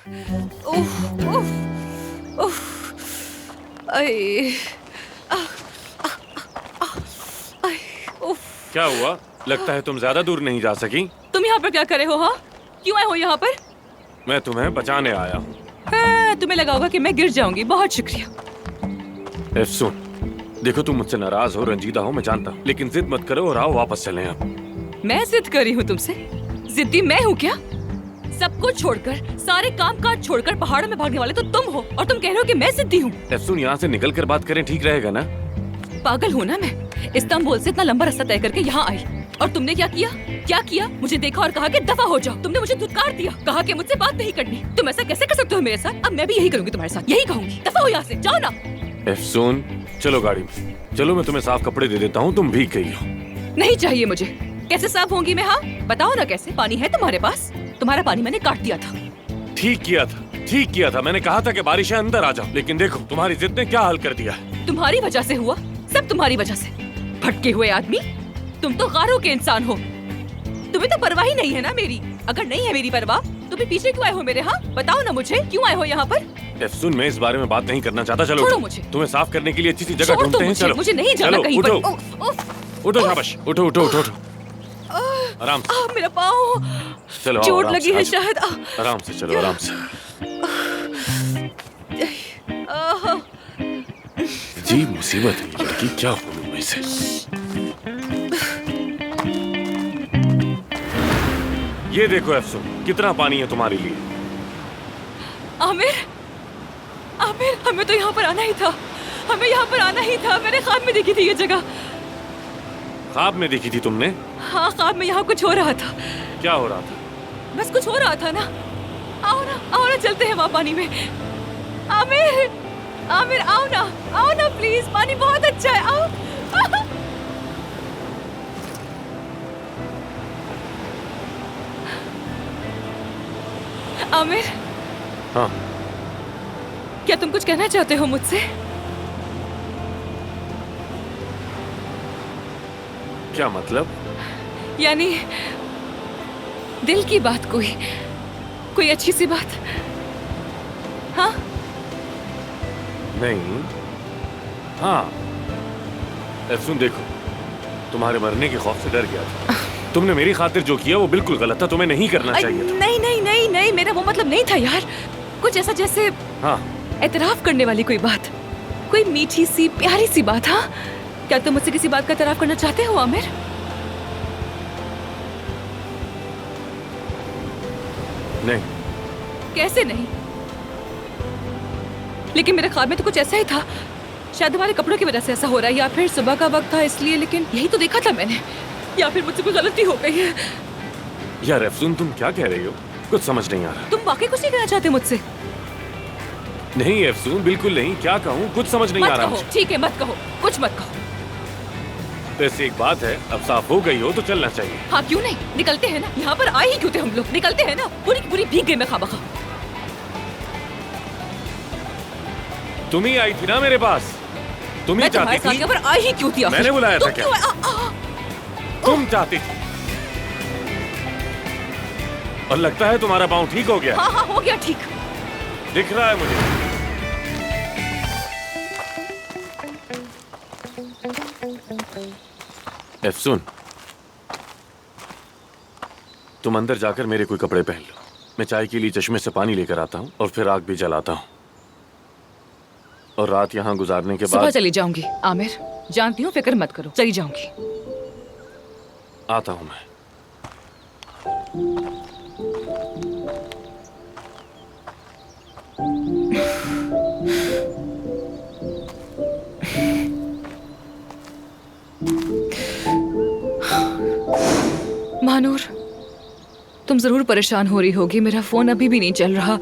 उफ, उफ, उफ, आई, आई, उफ। क्या हुआ? लगता है तुम ज्यादा दूर नहीं जा सकी। तुम यहाँ पर क्या करे हो? हाँ, क्यों आए हो यहाँ पर? मैं तुम्हें बचाने आया हूँ। हाँ, तुम्हें लगा होगा कि मैं गिर जाऊंगी। बहुत शुक्रिया। सुन, देखो तुम मुझसे नाराज हो, रंजीदा हो, मैं जानता हूँ, लेकिन जिद मत करो और आओ वापस चलें अब। मैं जिद कर रही हूँ तुमसे? जिद्दी मैं हूँ क्या? सब कुछ छोड़कर, सारे काम काज छोड़कर पहाड़ों में भागने वाले तो तुम हो, और तुम कह रहे हो कि मैं जिद्दी हूँ। सुन, यहाँ से निकल कर बात करें, ठीक रहेगा ना? पागल हूँ ना मैं? इस्तांबुल से इतना लंबा रास्ता तय करके यहाँ आई, और तुमने क्या किया? क्या किया? मुझे देखा और कहा कि दफा हो जाओ। तुमने मुझे धुतकार दिया, कहा कि मुझसे बात नहीं करनी। तुम ऐसा कैसे कर सकते हो मेरे साथ? अब मैं भी यही करूंगी तुम्हारे साथ, यही कहूंगी। दफा हो यहाँ से, जाओ ना। सुन, चलो गाड़ी में, चलो मैं तुम्हें साफ कपड़े दे देता हूँ, तुम भीग गई हो। नहीं चाहिए मुझे। कैसे साफ होंगी मैं? हाँ बताओ ना कैसे? पानी है तुम्हारे पास? तुम्हारा पानी मैंने काट दिया था। ठीक किया था, मैंने कहा था कि बारिश है, अंदर आ जाओ, लेकिन देखो तुम्हारी जिद ने क्या हाल कर दिया है। तुम्हारी वजह से हुआ, सब तुम्हारी वजह से। भटके हुए आदमी, तुम तो गारों के इंसान हो। तुम्हें तो परवाह ही नहीं है ना मेरी। अगर नहीं है मेरी परवाह, तो भी पीछे क्यों आए हो मेरे? हाँ बताओ ना मुझे, क्यों आए हो यहाँ पर? सुन, मैं इस बारे में बात नहीं करना चाहता। चलो छोड़ो मुझे। तुम्हें साफ करने के लिए अच्छी सी जगह ढूंढते हैं। चलो मुझे नहीं जाना कहीं पर। उठो शाबाश, उठो उठो उठो उठो, आराम से। मेरा पाँव, चलो, चोट लगी है शायद। आराम से चलो, आराम से। जी मुसीबत है ये लड़की, क्या बोलूं मैं इसे। ये देखो अफसुन, कितना पानी है तुम्हारे लिए। आमिर, आमिर, हमें तो यहाँ पर आना ही था। हमें यहाँ पर आना ही था। मैंने ख्वाब में देखी थी ये जगह। ख्वाब में देखी थी तुमने? हाँ, ख्वाब में यहाँ कुछ हो रहा था। क्या हो रहा था? बस कुछ हो रहा था ना। आओ ना चलते हैं वहाँ पानी में। आमिर, आमिर आओ ना प्लीज, पानी बहुत अच्छा है, आओ। आमिर। हाँ। क्या तुम कुछ कहना चाहते हो मुझसे? क्या मतलब? यानी दिल की बात, कोई अच्छी सी बात? हाँ? नहीं। हाँ, सुन देखो, तुम्हारे मरने के खौफ से डर गया था। तुमने मेरी खातिर जो किया वो बिल्कुल गलत था, तुम्हें नहीं करना चाहिए था। नहीं, मेरा वो मतलब नहीं था यार। कुछ ऐसा जैसे हाँ, एतराफ करने वाली कोई बात, कोई मीठी सी प्यारी सी बात। हाँ, क्या तुम मुझसे किसी बात का एतराफ करना चाहते हो आमिर? नहीं। कैसे नहीं? लेकिन मेरे ख्वाब में तो कुछ ऐसा ही था। शायद हमारे कपड़ों की वजह से ऐसा हो रहा है, या फिर सुबह का वक्त था इसलिए, लेकिन यही तो देखा था मैंने। या फिर मुझसे कोई गलती हो गई है। यार अफसुन, तुम क्या कह रही हो? कुछ समझ नहीं आ रहा। तुम वाकई कुछ नहीं कहना चाहते मुझसे? नहीं अफसुन, बिल्कुल नहीं। क्या कहूँ, कुछ समझ नहीं आ रहा मुझे। ठीक है, मत कहो, कुछ मत कहो। वैसे एक बात है, अब साफ हो गई हो तो चलना चाहिए। हाँ क्यों नहीं, निकलते हैं ना। यहाँ पर आए ही क्यों थे हम लोग? निकलते हैं ना। पूरी की पूरी भीग गई मैं खामखा। तुम ही आई थी ना मेरे पास, तुम ही चाहती थी। यहाँ पर आई ही क्यों थी? मैंने बुलाया था क्या? तुम चाहती थी। और लगता है तुम्हारा पाँव ठीक हो गया। हाँ हो गया ठीक, दिख रहा है मुझे। सुन, तुम अंदर जाकर मेरे कोई कपड़े पहन लो। मैं चाय के लिए चश्मे से पानी लेकर आता हूँ और फिर आग भी जलाता हूँ, और रात यहाँ गुजारने के सुबह बाद चली जाऊंगी आमिर। जानती हूँ, फिक्र मत करो, चली जाऊंगी। आता हूँ मैं। महानूर, तुम जरूर परेशान हो रही होगी। मेरा फोन अभी भी नहीं चल रहा।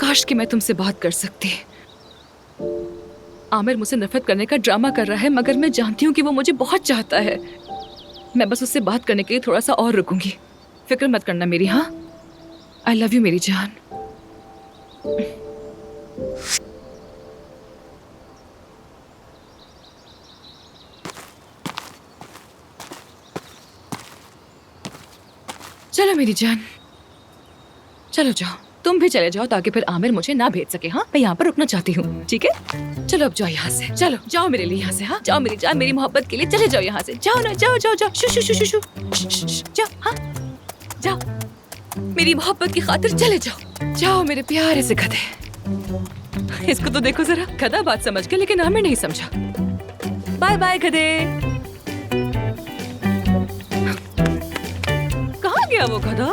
काश कि मैं तुमसे बात कर सकती। आमिर मुझसे नफरत करने का ड्रामा कर रहा है, मगर मैं जानती हूँ कि वो मुझे बहुत चाहता है। मैं बस उससे बात करने के लिए थोड़ा सा और रुकूंगी। फिक्र मत करना मेरी। हाँ, आई लव यू मेरी जान। चलो मेरी जान, चलो जाओ। तुम भी चले जाओ ताकि फिर आमिर मुझे ना भेज सके। हाँ, मैं यहाँ पर रुकना चाहती हूँ, ठीक है? चलो अब जाओ यहाँ से, चलो जाओ मेरे लिए यहाँ से। हाँ जाओ मेरी जान, मेरी मोहब्बत के लिए चले जाओ यहाँ से। जाओ ना, जाओ जाओ जाओ, शू शू शू शू शू, जाओ। हाँ जाओ, मेरी मोहब्बत की खातिर चले जाओ। जाओ मेरे प्यारे से गधे। इसको तो देखो जरा, गधा बात समझ गया लेकिन आमिर नहीं समझा। बाय बाय गधे। कहाँ गया वो गधा?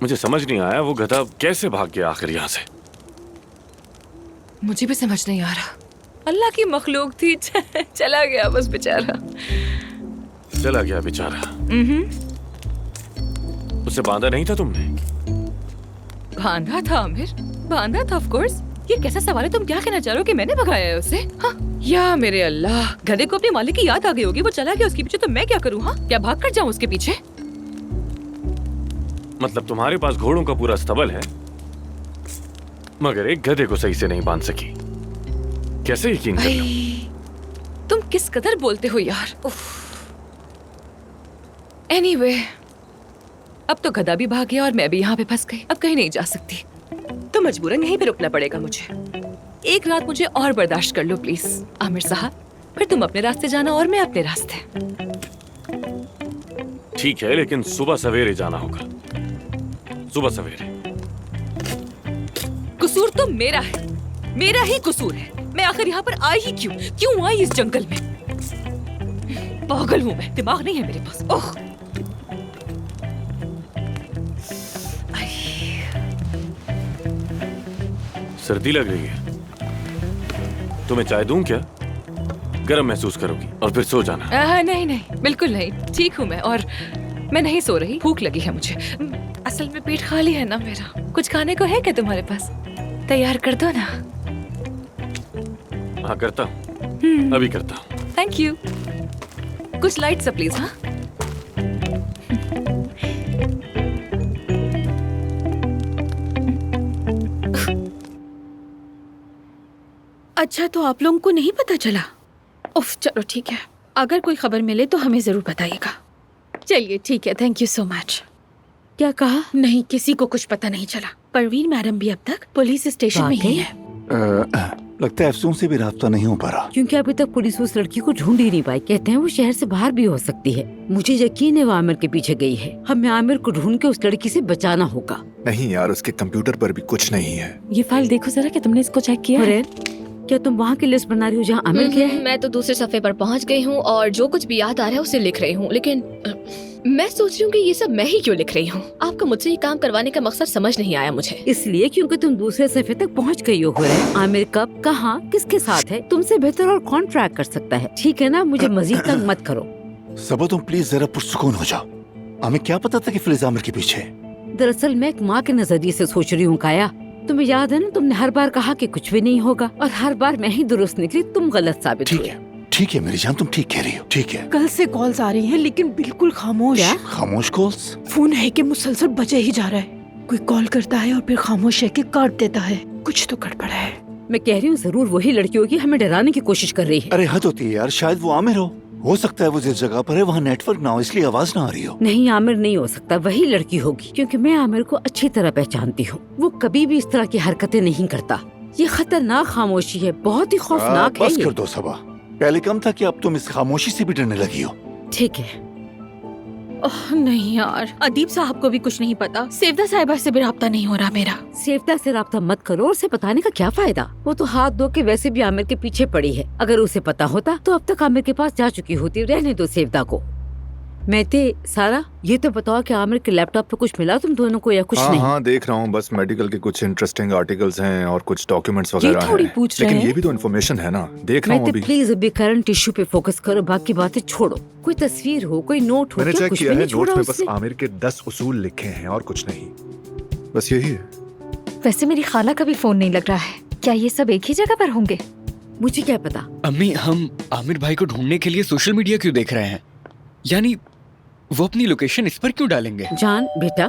मुझे समझ नहीं आया वो गधा कैसे भाग गया आखिर यहाँ से। मुझे भी समझ नहीं आ रहा। अल्लाह की मखलूक थी, चला गया बस बेचारा। चला गया बेचारा। उसे बांधा नहीं था तुमने? बांधा था आमिर, बांधा था ऑफ कोर्स। ये कैसा सवाल है? तुम क्या कहना चाह रहे हो कि मैंने भगाया है उसे? हाँ? या मेरे अल्लाह, गधे को अपने मालिक की याद आ गई होगी, वो चला गया उसके पीछे, तो मैं क्या करूँ? हाँ, क्या भाग कर जाऊँ उसके पीछे? मतलब तुम्हारे पास घोड़ों का पूरा स्तबल है मगर एक गधे को सही से नहीं बांध सकी। कैसे यकीन कर लूं? तुम किस कदर बोलते हो यार। एनीवे, अब तो गधा भी भाग गया और मैं भी यहाँ पे फंस गई। अब कहीं नहीं जा सकती, तो मजबूरन यहीं पे रुकना पड़ेगा मुझे। एक रात मुझे और बर्दाश्त कर लो प्लीज आमिर साहब, फिर तुम अपने रास्ते जाना और मैं अपने रास्ते। ठीक है, लेकिन सुबह सवेरे जाना होगा, सुबह सवेरे। कसूर तो मेरा है, मेरा ही कसूर है। मैं आखिर यहाँ पर आई ही क्यों आई इस जंगल में? पागल हूँ मैं, दिमाग नहीं है मेरे पास। ओह, सर्दी लग रही है, तुम्हें चाय दूं क्या? गर्म महसूस करोगी और फिर सो जाना। नहीं नहीं, बिल्कुल नहीं, ठीक हूँ मैं, और मैं नहीं सो रही। भूख लगी है मुझे, असल में पेट खाली है ना मेरा। कुछ खाने को है क्या तुम्हारे पास? तैयार कर दो ना। हाँ करता हूँ, अभी करता हूँ। Thank you. कुछ लाइट सा प्लीज। हाँ अच्छा, तो आप लोगों को नहीं पता चला? उफ, चलो ठीक है, अगर कोई खबर मिले तो हमें जरूर बताइएगा। चलिए ठीक है, थैंक यू सो मच। क्या कहा? नहीं, किसी को कुछ पता नहीं चला। परवीन मैडम भी अब तक पुलिस स्टेशन में ही है। लगता है अफसों से भी रास्ता नहीं हो पा रहा, क्योंकि अभी तक पुलिस उस लड़की को ढूंढ ही नहीं पाई। कहते हैं वो शहर से बाहर भी हो सकती है। मुझे यकीन है वो आमिर के पीछे गई है। हमें आमिर को ढूंढ के उस लड़की से बचाना होगा। नहीं यार, उसके कंप्यूटर पर भी कुछ नहीं है। ये फाइल देखो जरा, क्या तुमने इसको चेक किया? क्या तुम वहाँ की लिस्ट बना रही हो जहाँ आमिर गया है? मैं तो दूसरे सफे पर पहुँच गई हूँ और जो कुछ भी याद आ रहा है उसे लिख रही हूँ, लेकिन मैं सोच रही हूँ कि ये सब मैं ही क्यों लिख रही हूँ। आपको मुझसे ये काम करवाने का मकसद समझ नहीं आया मुझे। इसलिए क्योंकि तुम दूसरे सफे तक पहुँच गई हो। आमिर कब, कहाँ, किसके साथ है, तुमसे बेहतर और कौन ट्रैक कर सकता है? ठीक है ना, मुझे मजीद तंग मत करो। सबा तुम प्लीज जरा पुरसुकून हो जाओ। हमें क्या पता था कि फिलिज आमिर के पीछे है। दरअसल मैं एक माँ के नजरिए से सोच रही हूँ काया। तुम्हें याद है ना, तुमने हर बार कहा कि कुछ भी नहीं होगा और हर बार मैं ही दुरुस्त निकली, तुम गलत साबित हुए। ठीक है मेरी जान, तुम ठीक कह रही हो। ठीक है, कल से कॉल्स आ रही हैं लेकिन बिल्कुल खामोश। क्या? खामोश कॉल्स? फोन है कि मुसलसल बजे ही जा रहा है। कोई कॉल करता है और फिर खामोश है कि काट देता है। कुछ तो गड़बड़ है। मैं कह रही हूँ जरूर वही लड़की होगी, हमें डराने की कोशिश कर रही है। अरे हद होती है यार, शायद वो आमिर हो सकता है वो जिस जगह पर है वहाँ नेटवर्क ना हो, इसलिए आवाज ना आ रही हो। नहीं, आमिर नहीं हो सकता, वही लड़की होगी, क्योंकि मैं आमिर को अच्छी तरह पहचानती हूँ। वो कभी भी इस तरह की हरकतें नहीं करता। ये खतरनाक खामोशी है, बहुत ही खौफनाक है बस ये। कर दो सबा, पहले कम था कि अब तुम इस खामोशी से भी डरने लगी हो। ठीक है। ओह नहीं यार, अदीब साहब को भी कुछ नहीं पता। सेवदा साहिबा से भी राब्ता नहीं हो रहा मेरा। सेवता से राब्ता मत करो, और उसे बताने का क्या फायदा? वो तो हाथ धो के वैसे भी आमिर के पीछे पड़ी है। अगर उसे पता होता तो अब तक आमिर के पास जा चुकी होती। रहने दो सेवदा को। मैते, सारा, ये तो बताओ कि आमिर के लैपटॉप पे कुछ मिला तुम दोनों को या कुछ नहीं? हाँ देख रहा हूँ, बस मेडिकल के कुछ इंटरेस्टिंग आर्टिकल्स हैं और कुछ डॉक्यूमेंट्स वगैरह थोड़ी हैं। पूछ रहे लेकिन हैं। ये भी तो इन्फॉर्मेशन है ना, देख रहा हूँ मैते अभी। प्लीज अभी करंट इशू पे फोकस करो, बाकी बातें छोड़ो। कोई तस्वीर हो, कोई नोट हो, मैंने क्या चेक कुछ किया भी है, नहीं नोट छोड़ा में बस उसने? आमिर के 10 उसूल लिखे हैं और कुछ नहीं, बस यही है। वैसे मेरी खाला का भी फोन नहीं लग रहा है। क्या ये सब एक ही जगह पर होंगे? मुझे क्या पता। अम्मी, हम आमिर भाई को ढूंढने के लिए सोशल मीडिया क्यों देख रहे हैं? यानी वो अपनी लोकेशन इस पर क्यों डालेंगे? जान बेटा,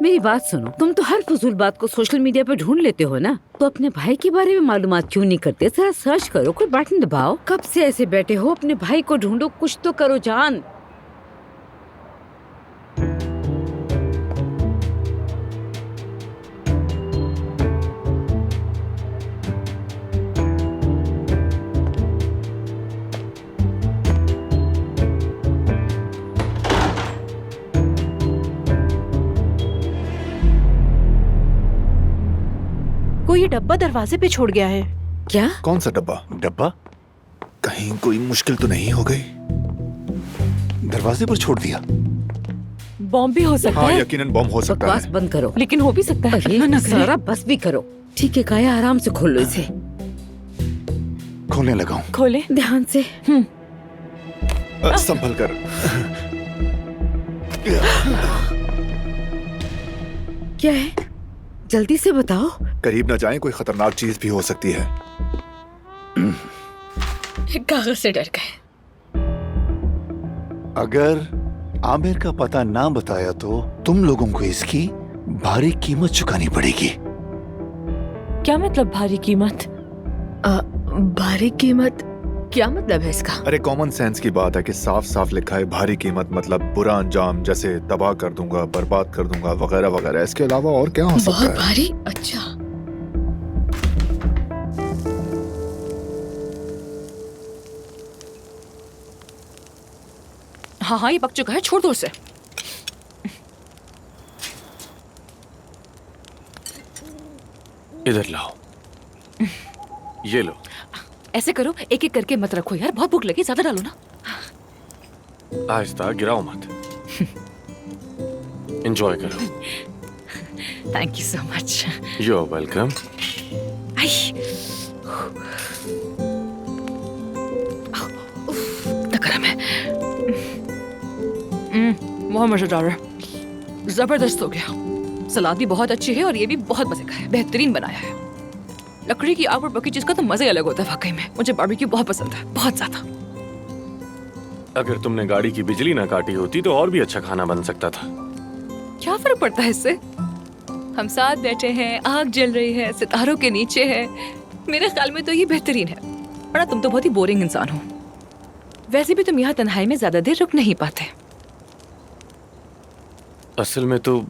मेरी बात सुनो, तुम तो हर फजूल बात को सोशल मीडिया पे ढूंढ लेते हो ना, तो अपने भाई के बारे में मालूमात क्यों नहीं करते? जरा सर्च करो, कोई बटन दबाओ। कब से ऐसे बैठे हो? अपने भाई को ढूंढो, कुछ तो करो जान। कोई ये डब्बा दरवाजे पे छोड़ गया है। क्या? कौन सा डब्बा? डब्बा कहीं कोई मुश्किल तो नहीं हो गई? दरवाजे पर छोड़ दिया। बॉम्ब भी हो सकता हाँ, है। यकीनन बम हो सकता बकवास है। बंद करो। लेकिन हो भी सकता है। अरे ना करें। सारा बस भी करो। ठीक है काया, आराम से खोलो इसे, खोलने लगा हूँ। खोले। ध्यान से। संभल कर। क्या है? जल्दी से बताओ। करीब न जाएं, कोई खतरनाक चीज भी हो सकती है। कागज से डर गए। अगर आमिर का पता ना बताया तो तुम लोगों को इसकी भारी कीमत चुकानी पड़ेगी। क्या मतलब भारी कीमत? भारी कीमत? क्या मतलब है इसका? अरे कॉमन सेंस की बात है कि साफ साफ लिखा है भारी कीमत मतलब बुरा अंजाम, जैसे तबाह कर दूंगा, बर्बाद कर दूंगा, वगैरह वगैरह। इसके अलावा और क्या हो सकता बहुत है? भारी? अच्छा। हाँ हाँ, ये पक चुका है, छोड़ दो उसे। इधर लाओ, ये लो। ऐसे करो, एक एक करके मत रखो यार, बहुत भूख लगी, ज्यादा डालो ना। आहिस्ता, गिराओ मत। एंजॉय करो। Thank you so much. You are welcome. गर्म है। बहुत मजेदार है, जबरदस्त हो गया। सलाद भी बहुत अच्छी है और ये भी बहुत मजे का है, बेहतरीन बनाया है। लकड़ी की आग पर पकी चीज का तो मजा ही अलग होता है वाकई में। मुझे बारबेक्यू बहुत पसंद है, बहुत ज्यादा। अगर तुमने गाड़ी की बिजली ना काटी होती तो और भी अच्छा खाना बन सकता था। क्या फर्क पड़ता है इससे? हम साथ बैठे हैं, आग जल रही है, सितारों के नीचे है। मेरे ख्याल में तो ये बेहतरीन है। और तुम तो बहुत ही बोरिंग इंसान हो। वैसे भी तुम यहाँ तन्हाई में ज्यादा देर रुक नहीं पाते। असल में तो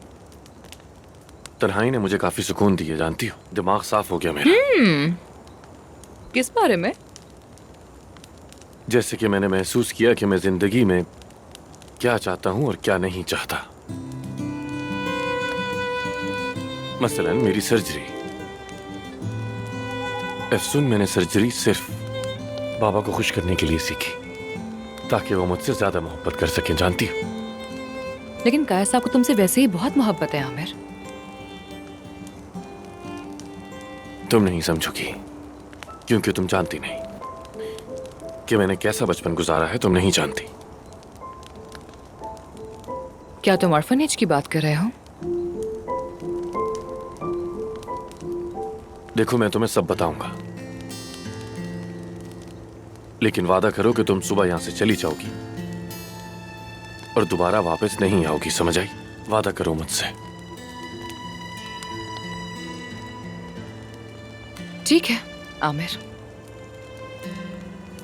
तन्हाई ने मुझे काफी सुकून दिया, जानती हो। दिमाग साफ हो गया मेरा। किस बारे में? जैसे कि मैंने महसूस किया कि मैं जिंदगी में क्या चाहता हूं और क्या नहीं चाहता। मसलन मेरी सर्जरी। अफसुन मैंने सर्जरी सिर्फ बाबा को खुश करने के लिए सीखी, ताकि वो मुझसे ज्यादा मोहब्बत कर सकें, जानती हो। लेकिन काया साहब को तुमसे वैसे ही बहुत मोहब्बत है आमिर। तुम नहीं समझोगी, क्योंकि तुम जानती नहीं कि मैंने कैसा बचपन गुजारा है। तुम नहीं जानती। क्या तुम ऑर्फनेज की बात कर रहे हो? देखो, मैं तुम्हें सब बताऊंगा, लेकिन वादा करो कि तुम सुबह यहां से चली जाओगी और दोबारा वापस नहीं आओगी, समझ आई? वादा करो मुझसे। ठीक है आमिर,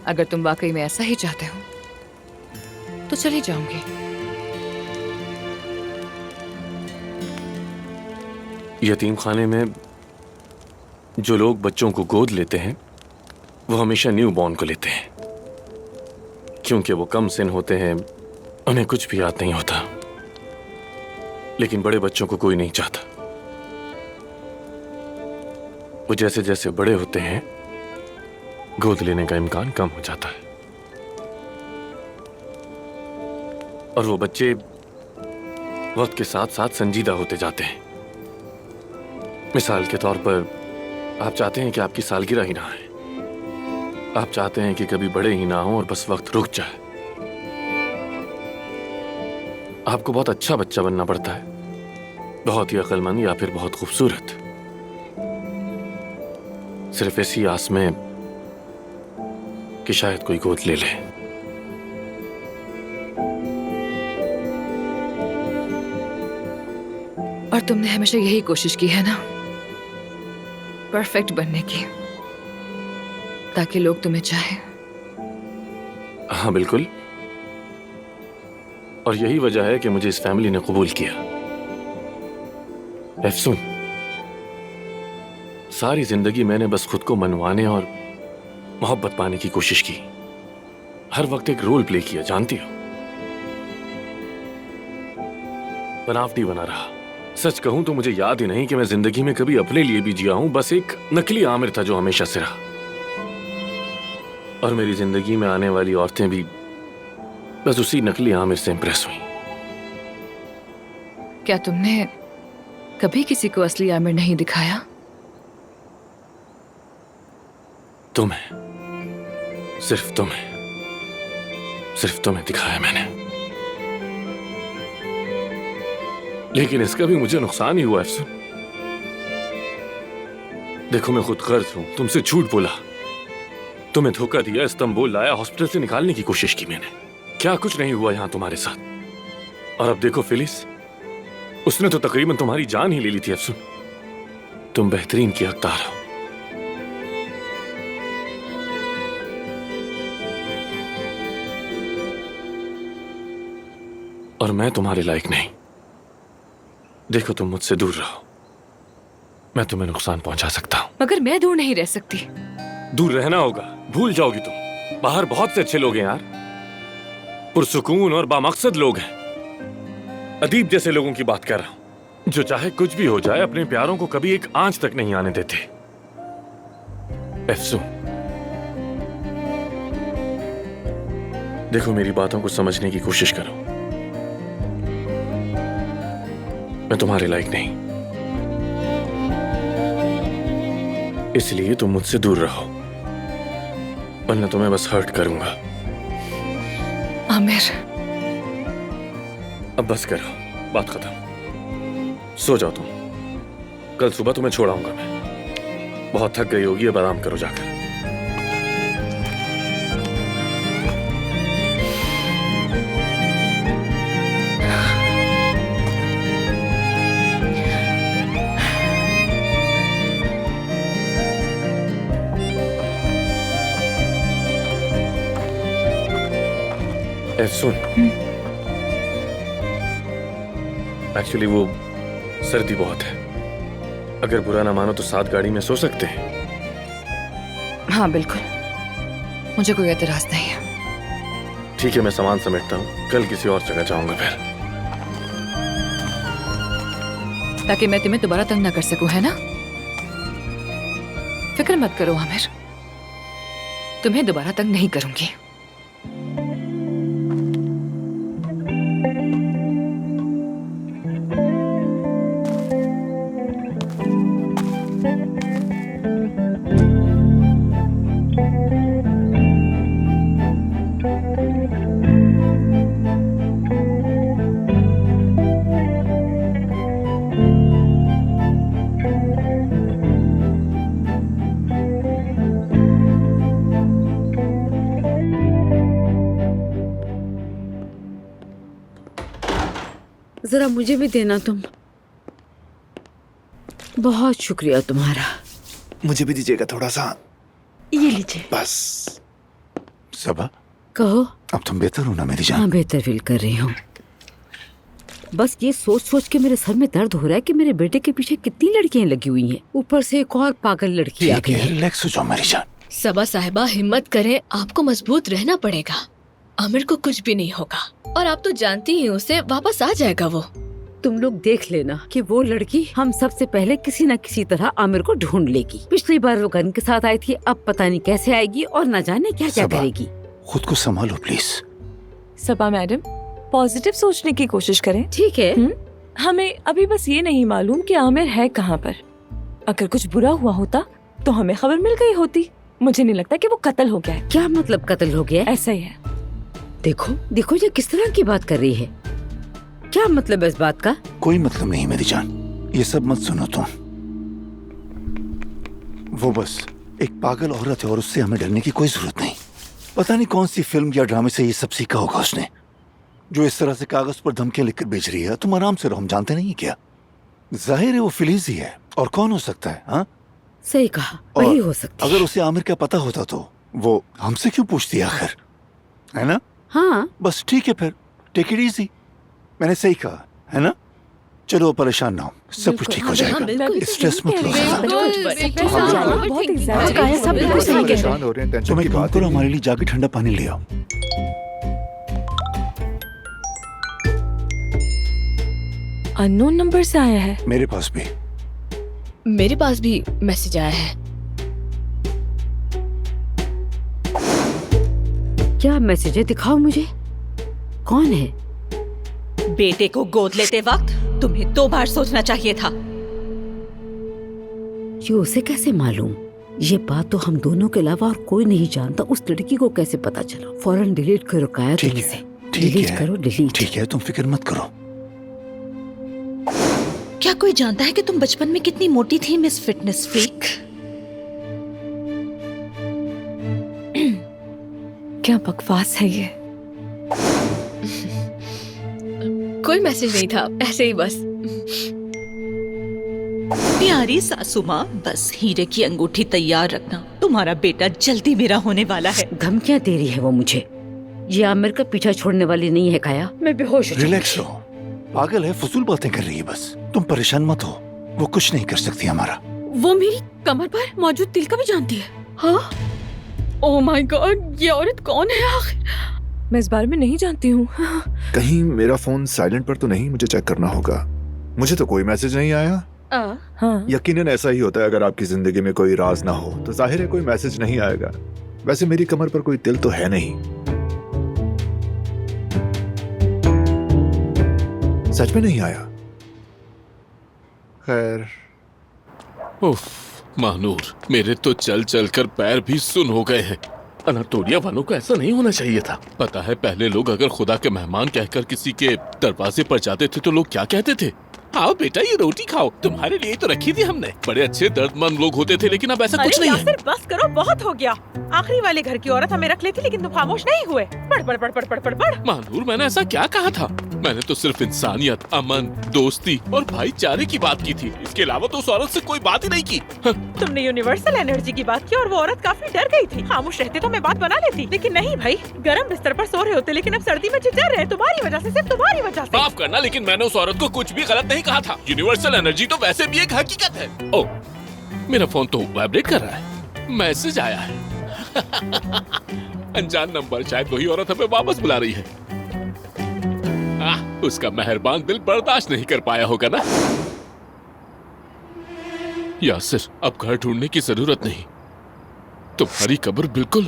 अगर तुम वाकई में ऐसा ही चाहते हो तो चली जाऊंगी। यतीम खाने में जो लोग बच्चों को गोद लेते हैं वो हमेशा न्यू बॉर्न को लेते हैं, क्योंकि वो कम सिन होते हैं, उन्हें कुछ भी याद नहीं होता। लेकिन बड़े बच्चों को कोई नहीं चाहता। वो जैसे जैसे बड़े होते हैं गोद लेने का इम्कान कम हो जाता है, और वो बच्चे वक्त के साथ साथ संजीदा होते जाते हैं। मिसाल के तौर पर, आप चाहते हैं कि आपकी सालगिरह ही ना आए, आप चाहते हैं कि कभी बड़े ही ना हो और बस वक्त रुक जाए। आपको बहुत अच्छा बच्चा बनना पड़ता है, बहुत ही अक्लमंद या फिर बहुत खूबसूरत, सिर्फ ऐसी आस में कि शायद कोई गोद ले ले। और तुमने हमेशा यही कोशिश की है ना, परफेक्ट बनने की, ताकि लोग तुम्हें चाहें। हाँ बिल्कुल, और यही वजह है कि मुझे इस फैमिली ने कबूल किया। एफसून, सारी जिंदगी मैंने बस खुद को मनवाने और मोहब्बत पाने की कोशिश की। हर वक्त एक रोल प्ले किया, जानती हो। बनावटी बना रहा। सच कहूं तो मुझे याद ही नहीं कि मैं जिंदगी में कभी अपने लिए भी जिया हूं। बस एक नकली आमिर था जो हमेशा से रहा। और मेरी जिंदगी में आने वाली औरतें भी बस उसी नकली आमिर से इंप्रेस हुई। क्या तुमने कभी किसी को असली आमिर नहीं दिखाया? तुम्हें, सिर्फ तुम्हें दिखाया मैंने। लेकिन इसका भी मुझे नुकसान ही हुआ अफसर। देखो मैं खुद गर्ज हूं, तुमसे झूठ बोला, तुम्हें धोखा दिया, इस्तांबुल लाया, हॉस्पिटल से निकालने की कोशिश की मैंने। क्या कुछ नहीं हुआ यहां तुम्हारे साथ। और अब देखो फिलिस, उसने तो तकरीबन तुम्हारी जान ही ले ली थी अफसर। तुम बेहतरीन की हकदार हो। और मैं तुम्हारे लायक नहीं। देखो तुम मुझसे दूर रहो, मैं तुम्हें नुकसान पहुंचा सकता हूं। मगर मैं दूर नहीं रह सकती। दूर रहना होगा, भूल जाओगी तुम। बाहर बहुत से अच्छे लोग हैं यार, पुरसुकून और बामकसद लोग हैं। अदीब जैसे लोगों की बात कर रहा हूं, जो चाहे कुछ भी हो जाए अपने प्यारों को कभी एक आंच तक नहीं आने देते। एफसून, देखो मेरी बातों को समझने की कोशिश करो। मैं तुम्हारे लायक नहीं, इसलिए तुम मुझसे दूर रहो, वरना तुम्हें बस हर्ट करूंगा। आमिर, अब बस करो, बात खत्म। सो जाओ तुम, कल सुबह तुम्हें छोड़ाऊंगा मैं। बहुत थक गई होगी, अब आराम करो जाकर। सुन, एक्चुअली वो सर्दी बहुत है। अगर बुरा ना मानो तो साथ गाड़ी में सो सकते हैं। हाँ बिल्कुल, मुझे कोई एतराज नहीं है। ठीक है, मैं सामान समेटता हूँ, कल किसी और जगह जाऊंगा फिर, ताकि मैं तुम्हें दोबारा तंग ना कर सकूं, है ना? फिक्र मत करो आमिर, तुम्हें दोबारा तंग नहीं करूंगी। जरा मुझे भी देना तुम। बहुत शुक्रिया तुम्हारा। मुझे भी दीजिएगा थोड़ा सा। ये लीजिए। बस। सबा, कहो। अब तुम बेहतर हो ना मेरी जान? हाँ, बेहतर फील कर रही हूँ। बस ये सोच सोच के मेरे सर में दर्द हो रहा है कि मेरे बेटे के पीछे कितनी लड़कियां लगी हुई हैं। ऊपर से एक और पागल लड़की आ गई है। रिलैक्स हो जाओ मेरी जान। सबा साहिबा, हिम्मत करें, आपको मजबूत रहना पड़ेगा। आमिर को कुछ भी नहीं होगा, और आप तो जानती ही उसे वापस आ जाएगा वो। तुम लोग देख लेना कि वो लड़की हम सबसे पहले किसी न किसी तरह आमिर को ढूंढ लेगी। पिछली बार वो गन के साथ आई थी, अब पता नहीं कैसे आएगी और न जाने क्या क्या करेगी। खुद को संभालो प्लीज। सबा मैडम, पॉजिटिव सोचने की कोशिश करें। ठीक है। हमें अभी बस ये नहीं मालूम कि आमिर है कहाँ पर। अगर कुछ बुरा हुआ होता तो हमें खबर मिल गई होती। मुझे नहीं लगता कि वो कत्ल हो गया है। क्या मतलब कत्ल हो गया? ऐसा ही है। देखो देखो, ये किस तरह की बात कर रही है। क्या मतलब है इस बात का? कोई मतलब नहीं मेरी जान, ये सब मत सुनो तुम। वो बस एक पागल औरत है और उससे हमें डरने की कोई जरूरत नहीं। पता नहीं कौन सी फिल्म या ड्रामे से ये सब सीखा होगा उसने, जो इस तरह से कागज पर धमकियां लिखकर भेज रही है। तुम आराम से रहो, हम जानते नहीं क्या। जाहिर है वो फिलीज ही है, और कौन हो सकता है? हाँ, सही कहा, और वही हो सकती है। अगर उसे आमिर का पता होता तो वो हमसे क्यों पूछती आखिर, है ना? हाँ, बस ठीक है फिर, टेक इट इजी। मैंने सही कहा है ना? चलो परेशान ना हो, सब कुछ ठीक हो जाएगा, स्ट्रेस मत लो ज़्यादा। बहुत एग्जैक्ट सब बिल्कुल सही कह रहे हैं। परेशान हो रहे हैं, टेंशन तुम की एक काम बात करो, ही हमारे लिए जाके ठंडा पानी ले आओ। अननोन नंबर से आया है। मेरे पास भी। मेरे पास भी मैसेज आया है। क्या मैसेज है? दिखाओ मुझे, कौन है? बेटे को गोद लेते वक्त तुम्हें 2 बार सोचना चाहिए था। ये उसे कैसे मालूम? ये बात तो हम दोनों के अलावा और कोई नहीं जानता। उस लड़की को कैसे पता चला? फौरन डिलीट करो काया, ठीक तुम है, इसे ठीक डिलीट है, करो, डिलीट। ठीक है, तुम फिक्र मत करो। क्या कोई जानता है कि तुम बचपन में कितनी मोटी थी, मिस फिटनेस फ्रीक? क्या बकवास है ये? कोई मैसेज नहीं था, ऐसे ही बस। प्यारी सासू माँ, बस हीरे की अंगूठी तैयार रखना, तुम्हारा बेटा जल्दी मेरा होने वाला है। धमकियां दे रही है वो मुझे। ये आमिर का पीछा छोड़ने वाली नहीं है काया। मैं बेहोश हो रिलैक्स रहो, पागल है, फजूल बातें कर रही है बस। तुम परेशान मत हो, वो कुछ नहीं कर सकती हमारा। वो मेरी कमर पर मौजूद तिल का भी जानती है? हाँ, ओह माय गॉड, ये औरत कौन है आखिर? मैं इस बारे में नहीं जानती हूँ। कहीं मेरा फोन साइलेंट पर तो नहीं, मुझे चेक करना होगा। मुझे तो कोई मैसेज नहीं आया। हाँ, यकीनन ऐसा ही होता है, अगर आपकी जिंदगी में कोई राज ना हो तो जाहिर है कोई मैसेज नहीं आएगा। वैसे मेरी कमर पर कोई तिल तो है नहीं। सच में नहीं आया। खैर, उफ, महानूर, मेरे तो चल चल कर पैर भी सुन हो गए हैं। अनातोलिया वालों को ऐसा नहीं होना चाहिए था। पता है, पहले लोग अगर खुदा के मेहमान कहकर किसी के दरवाजे पर जाते थे तो लोग क्या कहते थे? आओ बेटा, ये रोटी खाओ, तुम्हारे लिए तो रखी थी हमने। बड़े अच्छे दर्दमंद लोग होते थे, लेकिन अब ऐसा कुछ नहीं है। बस करो, बहुत हो गया। आखिरी वाले घर की औरत हमें रख लेती, लेकिन तुम खामोश नहीं हुए। पढ़ पढ़ पढ़ पढ़ पढ़ पढ़ पढ़। महानूर, मैंने ऐसा क्या कहा था? मैंने तो सिर्फ इंसानियत, अमन, दोस्ती और भाईचारे की बात की थी। इसके अलावा तो उस औरत से कोई बात ही नहीं की। तुमने यूनिवर्सल एनर्जी की बात की और वो औरत काफी डर गई थी। खामोश रहते तो मैं बात बना लेती, लेकिन नहीं भाई। गर्म बिस्तर पर सो रहे होते, लेकिन अब सर्दी में चिल्ला रहे तुम्हारी वजह से, सिर्फ तुम्हारी वजह से। माफ करना, लेकिन मैंने उस औरत को कुछ भी गलत नहीं कहा था। यूनिवर्सल एनर्जी तो वैसे भी एक हकीकत है। ओह, मेरा फोन तो वाइब्रेट कर रहा है। मैसेज आया है। अनजान नंबर, शायद वही औरत हमें वापस बुला रही है। उसका मेहरबान दिल बर्दाश्त नहीं कर पाया होगा ना। यासिर, अब घर ढूंढने की जरूरत नहीं। तुम्हारी कब्र बिल्कुल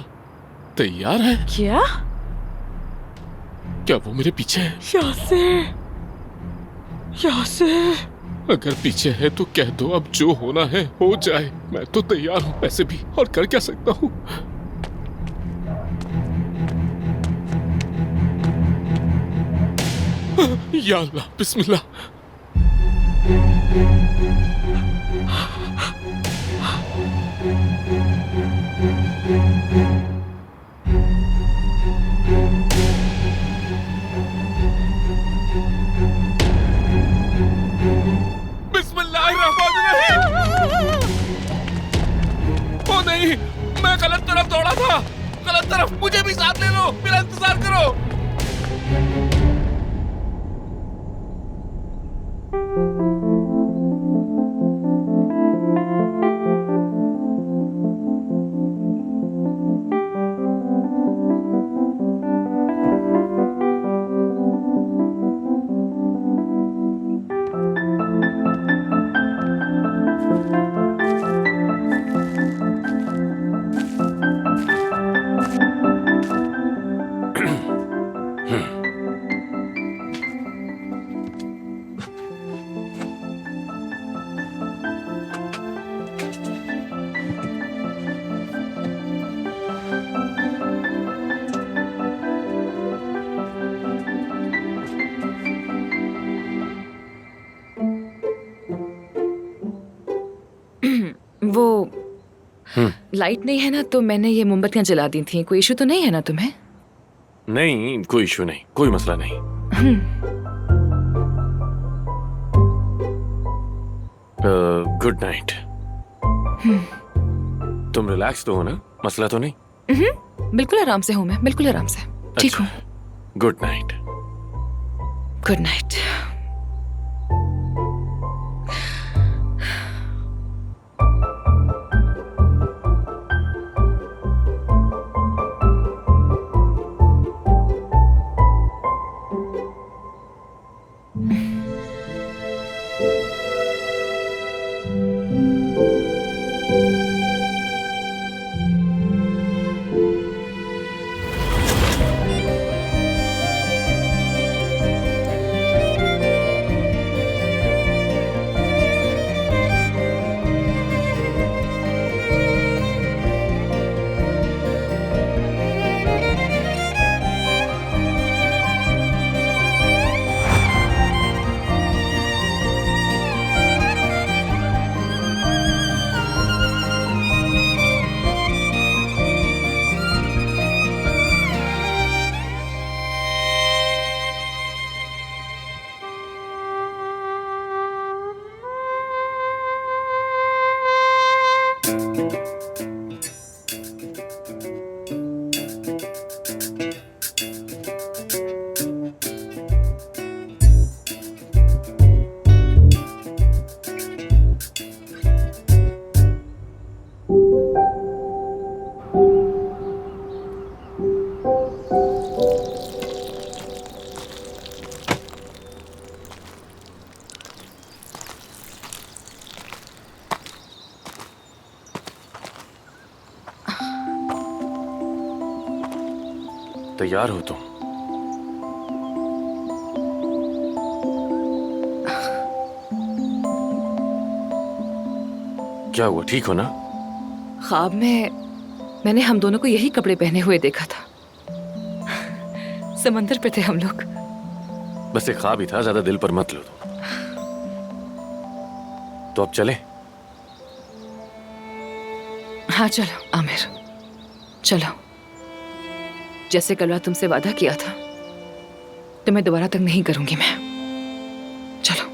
तैयार है। क्या? क्या वो मेरे पीछे है? यासिर, यासिर। अगर पीछे है तो कह दो, अब जो होना है हो जाए। मैं तो तैयार हूँ वैसे भी, और कर क्या सकता हूँ। या अल्लाह, बिस्मिल्लाह। ओ नहीं, मैं गलत तरफ दौड़ा था। गलत तरफ, मुझे भी साथ ले लो, मेरा इंतजार करो। वो लाइट नहीं है ना, तो मैंने ये मोमबत्तियां जला दी थी। कोई इशू तो नहीं है ना तुम्हें? नहीं, कोई इशू नहीं, कोई मसला नहीं। Good night. तुम रिलैक्स तो हो ना? मसला तो नहीं? बिल्कुल आराम से हूँ मैं, बिल्कुल आराम से ठीक हूँ। Good night. Good night. तैयार हो तुम? क्या हुआ, ठीक हो ना? ख्वाब में मैंने हम दोनों को यही कपड़े पहने हुए देखा था। समंदर पे थे हम लोग। बस एक ख्वाब ही था, ज्यादा दिल पर मत लो तुम। तो अब चले? हाँ चलो आमिर, चलो। जैसे कल रात तुमसे वादा किया था, तुम्हें दोबारा तक नहीं करूंगी मैं। चलो।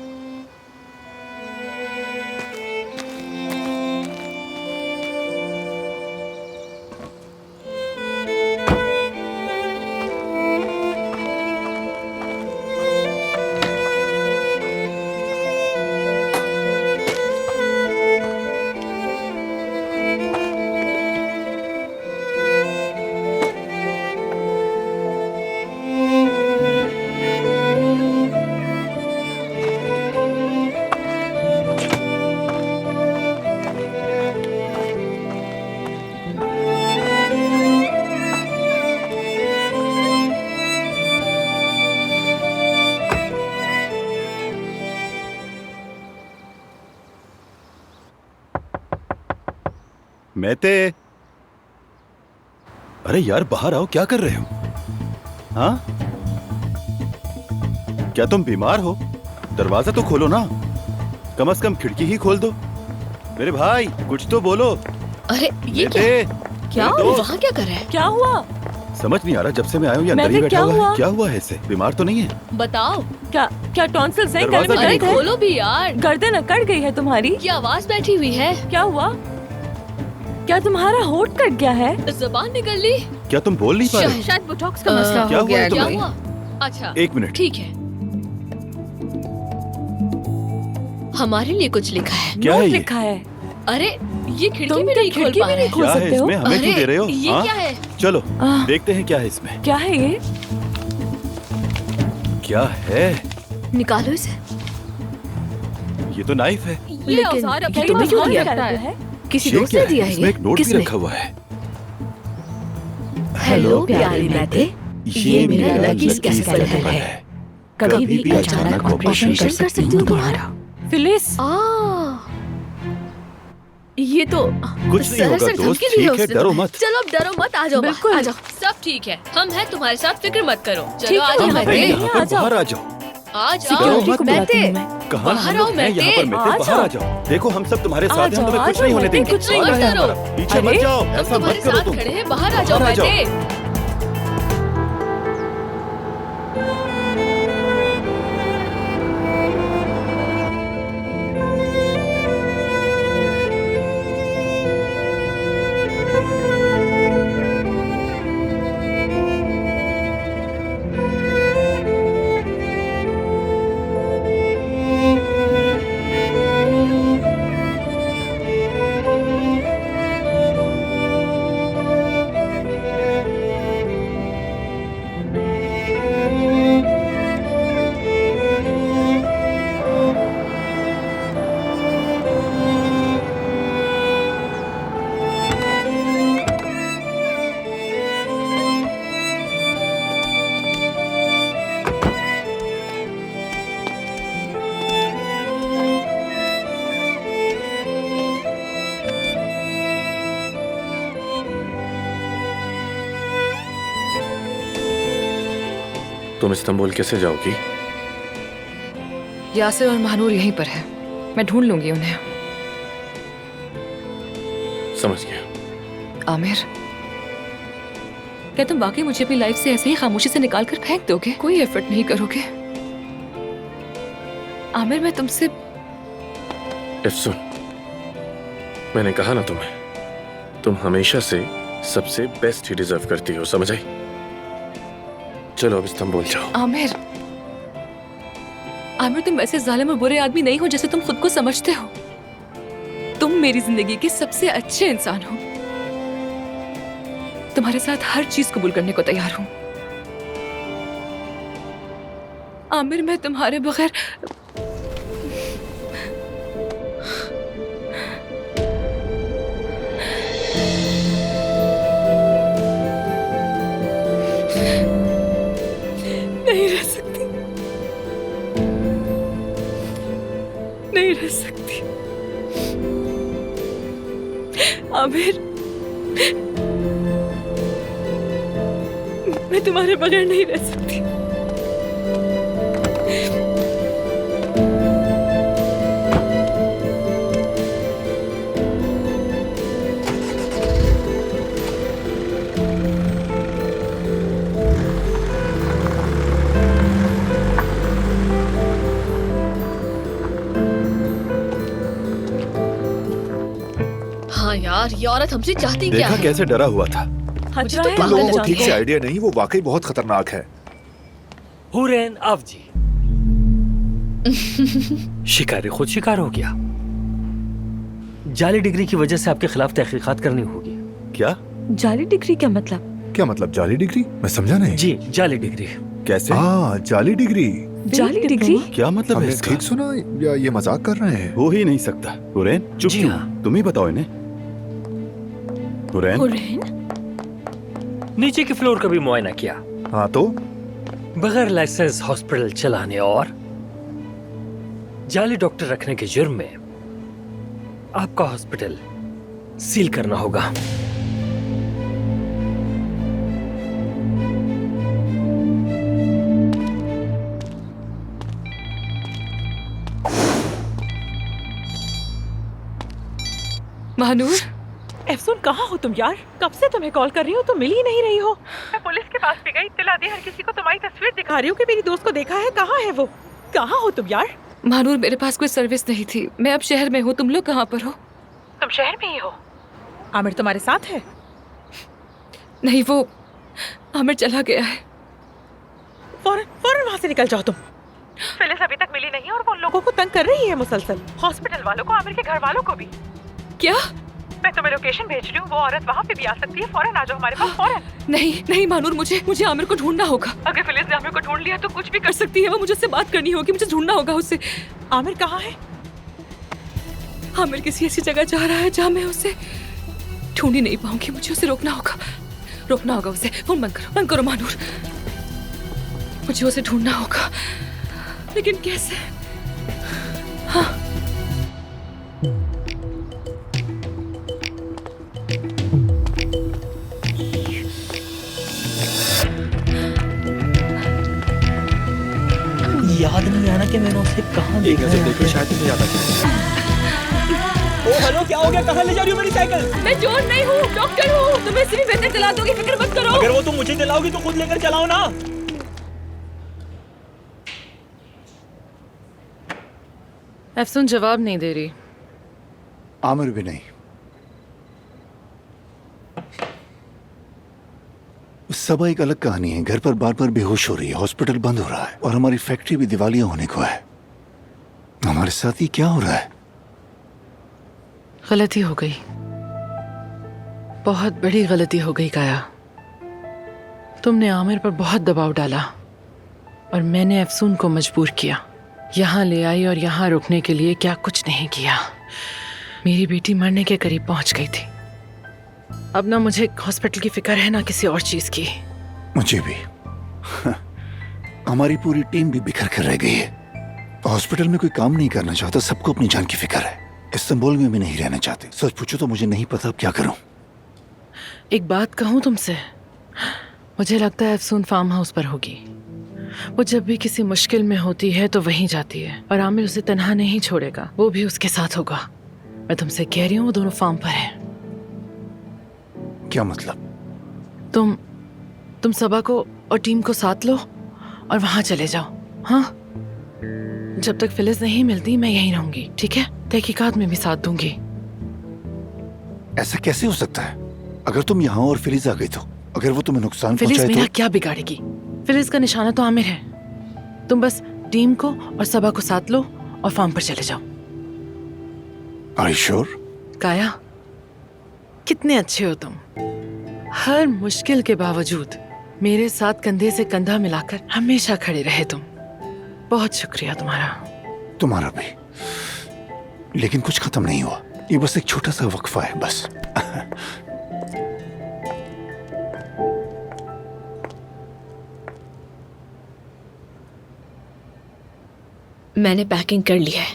मेहते, अरे यार बाहर आओ, क्या कर रहे हो? हाँ, क्या तुम बीमार हो? दरवाजा तो खोलो ना, कम से कम खिड़की ही खोल दो। मेरे भाई कुछ तो बोलो। अरे ये क्या वहाँ क्या कर रहा है? क्या हुआ? समझ नहीं आ रहा, जब से मैं आया हूँ ये अंदर ही बैठा हुआ है। क्या हुआ है इसे? बीमार तो नहीं है? बताओ। क्या टॉन्सिल्स हैं? गले में अरे दर्द है? खोलो भी यार। गर्दन अकड़ गई है तुम्हारी? ये आवाज बैठी हुई है। क्या हुआ? क्या तुम्हारा होंठ कट गया है? ज़बान निकल ली? क्या तुम बोल नहीं पा रहे? शायद बोटॉक्स का मसला हो गया है। क्या हुआ? अच्छा एक मिनट, ठीक है। हमारे लिए कुछ लिखा है। क्या है ये? लिखा है? अरे ये खिड़की भी नहीं खोल पा रहे। क्या है इसमें? हमें क्यों दे रहे हो? ये क्या है? चलो देखते हैं क्या है इसमें। क्या है ये? क्या है? निकालो इसे। ये तो नाइफ है। ये औजार अब तुम्हें क्यों दिया है? किसी दोस्त ने दिया है? इसमें एक नोट भी रखा हुआ है। हेलो प्यारी मेहते, ये मेरा लकी स्कैनर है। कभी भी अचानक ऑपरेशन कर सकती हूँ तुम्हारा। फिलिस, ये तो कुछ नहीं होगा दोस्त, ठीक है, डरो मत। चलो अब डरो मत, आ जाओ, बिल्कुल आ जाओ, सब ठीक है, हम हैं तुम्हारे साथ, फिक्र मत करो। ठीक चलो है, आ जाओ हम मेहते, हैं। यहाँ पर बाहर आ जाओ। आ डरो जाओ मत मेहते, कहाँ बाहर हम आओ लोग हैं यहाँ पर? मेहते, मेहते बाहर आ जाओ। देखो हम सब तुम्हारे साथ हैं, हम तुम्हें कुछ नहीं होने देंगे। कुछ नहीं मत करो। पीछे मत जाओ, हम ऐसा तुम्हारे मत करो साथ तुम। खड़े हैं, बाहर आ जाओ बाहर आ जाओ। मेहते। तुम इस्तांबुल कैसे जाओगी? यासिर और महानूर यहीं पर है, मैं ढूंढ लूंगी उन्हें। समझ गया। आमिर, क्या तुम वाकई मुझे अपनी लाइफ से ऐसे ही खामोशी से निकाल कर फेंक दोगे? कोई एफर्ट नहीं करोगे? आमिर, मैं तुमसे सुन, मैंने कहा ना तुम्हें, तुम हमेशा से सबसे बेस्ट ही डिजर्व करती हो, समझ आई? चलो अब इस्तांबुल जाओ। आमिर, आमिर, तुम ऐसे जालिम और बुरे आदमी नहीं हो जैसे तुम खुद को समझते हो। तुम मेरी जिंदगी के सबसे अच्छे इंसान हो। तुम्हारे साथ हर चीज कबूल करने को तैयार हूं। आमिर, मैं तुम्हारे बगैर नहीं रह सकती, नहीं रह सकती। आमिर, मैं तुम्हारे बगैर नहीं रह सकती। हाँ यार, ये औरत हमसे चाहती क्या देखा है? कैसे डरा हुआ था। मुझे तो तुम पागल लोगों को जानती ठीक से है। आइडिया नहीं, वो वाकई बहुत खतरनाक है। हुरैन अवजी, शिकारी खुद शिकार हो गया। जाली डिग्री की वजह से आपके खिलाफ तहकीकात करनी होगी। क्या जाली डिग्री क्या मतलब? क्या मतलब जाली डिग्री? मैं समझा नहीं। जी, जाली डिग्री। कैसे? हाँ, जाली डिग्री। जाली डिग्री क्या मतलब है? इसका? ठीक सुना या ये मजाक कर रहे हैं? हो ही नहीं सकता। हुरैन, चुप जी क्यों? हाँ। तुम ही बताओ इन्हें। हुरैन, नीचे के फ्लोर का भी मुआयना किया। हाँ तो बगैर लाइसेंस हॉस्पिटल चलाने और जाली डॉक्टर रखने के जुर्म में आपका हॉस्पिटल सील करना होगा। महानूर, एफसून, कहाँ हो तुम यार? कब से तुम्हें कॉल कर रही हूँ, तुम मिल ही नहीं रही हो। मैं पुलिस के पास भी गई, इत्तला दी, हर किसी को तुम्हारी तस्वीर दिखा रही हूँ कि मेरी दोस्त को देखा है। कहाँ है वो? कहाँ हो तुम यार? महानूर, मेरे पास कोई सर्विस नहीं थी। मैं अब शहर में हूँ। तुम लोग कहाँ पर हो? तुम शहर में ही हो? आमिर तुम्हारे साथ है? नहीं, वो आमिर चला गया है। फौरन फौरन वहाँ से निकल जाओ तुम। फिलिस अभी तक मिली नहीं और वो उन लोगों को तंग कर रही है मुसलसल। हॉस्पिटल वालों को, आमिर के घर वालों को भी। क्या? मैं तुम्हें लोकेशन भेज रही हूँ, वो औरत वहाँ पे भी आ सकती है। फौरन आ जाओ हमारे पास, फौरन। नहीं नहीं महानूर, मुझे आमिर को ढूंढना होगा। अगर फिलिस ने आमिर को ढूंढ लिया तो कुछ भी कर सकती है वो। मुझे उससे बात करनी होगी, मुझे ढूंढना होगा उसे। आमिर कहाँ है? आमिर किसी ऐसी जगह जा रहा है जहाँ मैं उसे ढूंढ ही नहीं पाऊंगी। मुझे उसे रोकना होगा उसे। फोन बंद करो महानूर। मुझे उसे ढूंढना होगा, लेकिन कैसे? हाँ, याद नहीं आना कि मैंने उसे कहाँ देखा है। देखो शायद तुम्हें याद आ जाए। ओ हेलो, क्या हो गया? कहाँ ले जा रही हो मेरी साइकिल? मैं चोर नहीं हूँ, डॉक्टर हूँ। तुम्हें सिर्फ बेहतर दिला दोगी, फिक्र मत करो। अगर वो तुम मुझे दिलाओगी तो खुद लेकर चलाओ ना। एफसून जवाब नहीं दे रही। आमिर भी नहीं। सबा एक अलग कहानी है। घर पर बार बार बेहोश हो रही है, हॉस्पिटल बंद हो रहा है और हमारी फैक्ट्री भी दिवालिया होने को है। हमारे साथ ये क्या हो रहा है? गलती हो गई, बहुत बड़ी गलती हो गई काया। तुमने आमिर पर बहुत दबाव डाला और मैंने अफसून को मजबूर किया। यहाँ ले आई और यहाँ रुकने के लिए क्या कुछ नहीं किया। मेरी बेटी मरने के करीब पहुंच गई थी। अब ना मुझे हॉस्पिटल की फिक्र है ना किसी और चीज की। मुझे भी। हमारी पूरी टीम भी बिखर कर रह गई है। हॉस्पिटल में कोई काम नहीं करना चाहता, सबको अपनी जान की फिक्र है। इस्तांबुल में भी नहीं रहना चाहते। सच पूछो तो मुझे नहीं पता अब क्या करूं। एक बात कहूं तुमसे, मुझे लगता है अफसून फार्म हाउस पर होगी। वो जब भी किसी मुश्किल में होती है तो वहीं जाती है और आमिर उसे तन्हा नहीं छोड़ेगा, वो भी उसके साथ होगा। मैं तुमसे कह रही हूँ वो दोनों फार्म पर हैं। क्या मतलब? तुम सबा को और टीम को साथ लो और वहां चले जाओ। हाँ, जब तक फिलिस नहीं मिलती मैं यहीं रहूंगी, ठीक है? तहकीकात में भी साथ दूंगी। ऐसा कैसे हो सकता है? अगर तुम यहाँ और फिलिस आ गई तो अगर वो तुम्हें नुकसान फिलिस पहुंचाए मेरा तो? क्या बिगाड़ेगी? फिलिस का निशाना तो आमिर है। तुम बस टीम को और सबा को साथ लो और फार्म पर चले जाओ। Are you sure? काया, कितने अच्छे हो तुम। हर मुश्किल के बावजूद मेरे साथ कंधे से कंधा मिलाकर हमेशा खड़े रहे तुम। बहुत शुक्रिया तुम्हारा। तुम्हारा भी। लेकिन कुछ खत्म नहीं हुआ, ये बस एक छोटा सा वक्फा है बस। मैंने पैकिंग कर ली है।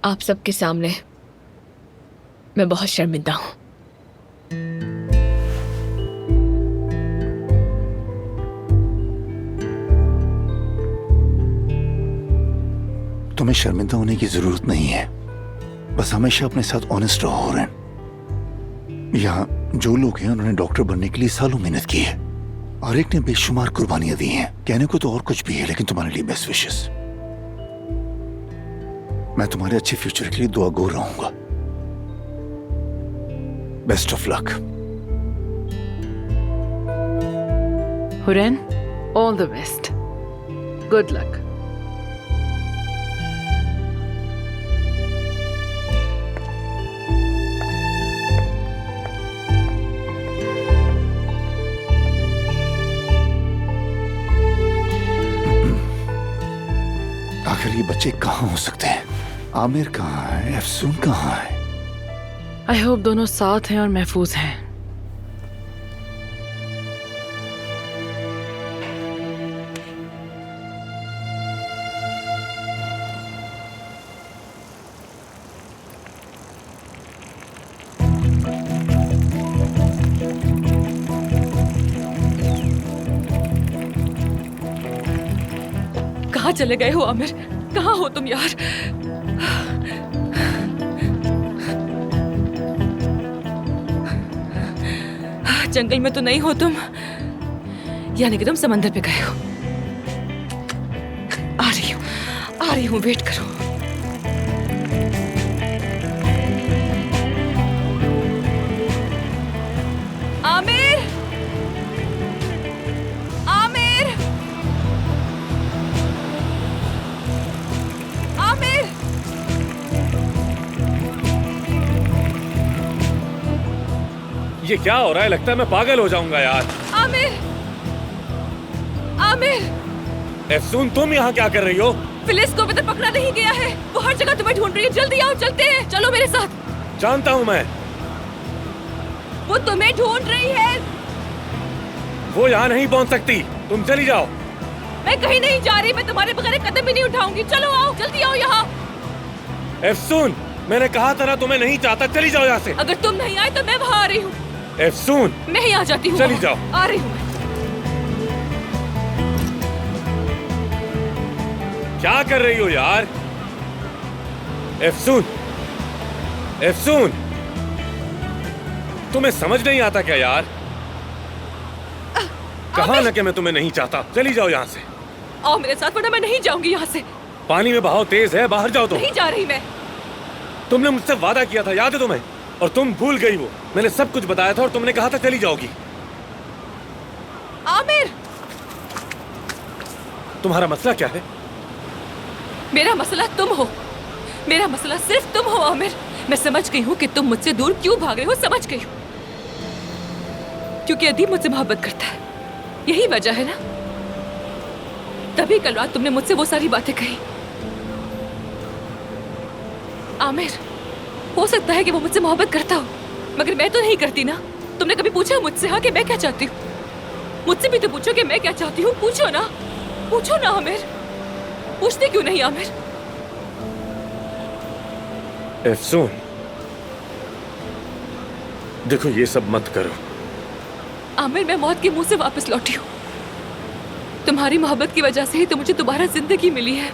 आप सबके सामने मैं बहुत शर्मिंदा हूं। तुम्हें शर्मिंदा होने की जरूरत नहीं है, बस हमेशा अपने साथ ऑनेस्ट रहो। ऑरेन, यहाँ जो लोग हैं उन्होंने डॉक्टर बनने के लिए सालों मेहनत की है और एक ने बेशुमार कुर्बानियां दी हैं। कहने को तो और कुछ भी है, लेकिन तुम्हारे लिए बेस्ट विशेस। मैं तुम्हारे अच्छे फ्यूचर के लिए दुआ गो रहूंगा। Best of luck. Hurain, all the best. Good luck. आखिर ये बच्चे कहाँ हो सकते हैं? आमिर कहाँ है? अफसून कहाँ है? आई होप दोनों साथ हैं और महफूज हैं। कहाँ चले गए हो आमिर? कहाँ हो तुम यार? जंगल में तो नहीं हो तुम, यानी कि तुम समंदर पे गए हो। आ रही हूँ, वेट करो। आमिर, आमिर, आमिर। ये क्या हो रहा है? लगता है मैं पागल हो जाऊंगा यार। आमिर, आमिर। अफसून, तुम यहाँ क्या कर रही हो? फिलिस को अभी तक पकड़ा नहीं गया है। वो हर जगह तुम्हें ढूंढ रही है। जल्दी आओ, चलते हैं। चलो मेरे साथ। जानता हूँ मैं। वो तुम्हें ढूंढ रही है। वो यहाँ नहीं पहुँच सकती। तुम चली जाओ। मैं कहीं नहीं जा रही। मैं तुम्हारे बगैर एक कदम भी नहीं उठाऊंगी। चलो आओ, जल्दी आओ यहाँ। अफसून, मैंने कहा था ना तुम्हें नहीं चाहता। चली जाओ यहाँ से। अगर तुम नहीं आए तो मैं वहाँ आ रही हूँ। अफसून, मैं ही आ जाती हूँ। चली जाओ। आ रही हूँ। क्या कर रही हो यार? अफसून, अफसून, तुम्हें समझ नहीं आता क्या यार? कहा ना कि मैं तुम्हें नहीं चाहता। चली जाओ यहाँ से। आओ मेरे साथ, वरना मैं नहीं जाऊंगी यहाँ से। पानी में बहाव तेज है, बाहर जाओ। तुम नहीं जा रही मैं। तुमने मुझसे वादा किया था, याद है तुम्हें? और तुम भूल गई वो। मैंने सब कुछ बताया था और तुमने कहा था चली जाओगी। आमिर, तुम्हारा मसला क्या है? मेरा मसला तुम हो। मेरा मसला सिर्फ तुम हो आमिर। मैं समझ गई हूँ कि तुम मुझसे दूर क्यों भाग रहे हो। समझ गई हूँ, क्योंकि अदीब मुझसे मोहब्बत करता है। यही वजह है ना? तभी कल रात तुमने मुझसे वो सारी बातें कही। आमिर, हो सकता है कि वो मुझसे मोहब्बत करता हो, मगर मैं तो नहीं करती ना। तुमने कभी पूछा मुझसे हाँ कि मैं क्या चाहती हूँ? मुझसे भी तो पूछो कि मैं क्या चाहती हूँ। पूछो ना, पूछो ना आमिर। पूछते क्यों नहीं आमिर? अफसून, देखो ये सब मत करो। आमिर, मैं मौत के मुंह से वापस लौटी हूँ। तुम्हारी मोहब्बत की वजह से ही तो मुझे दोबारा जिंदगी मिली है।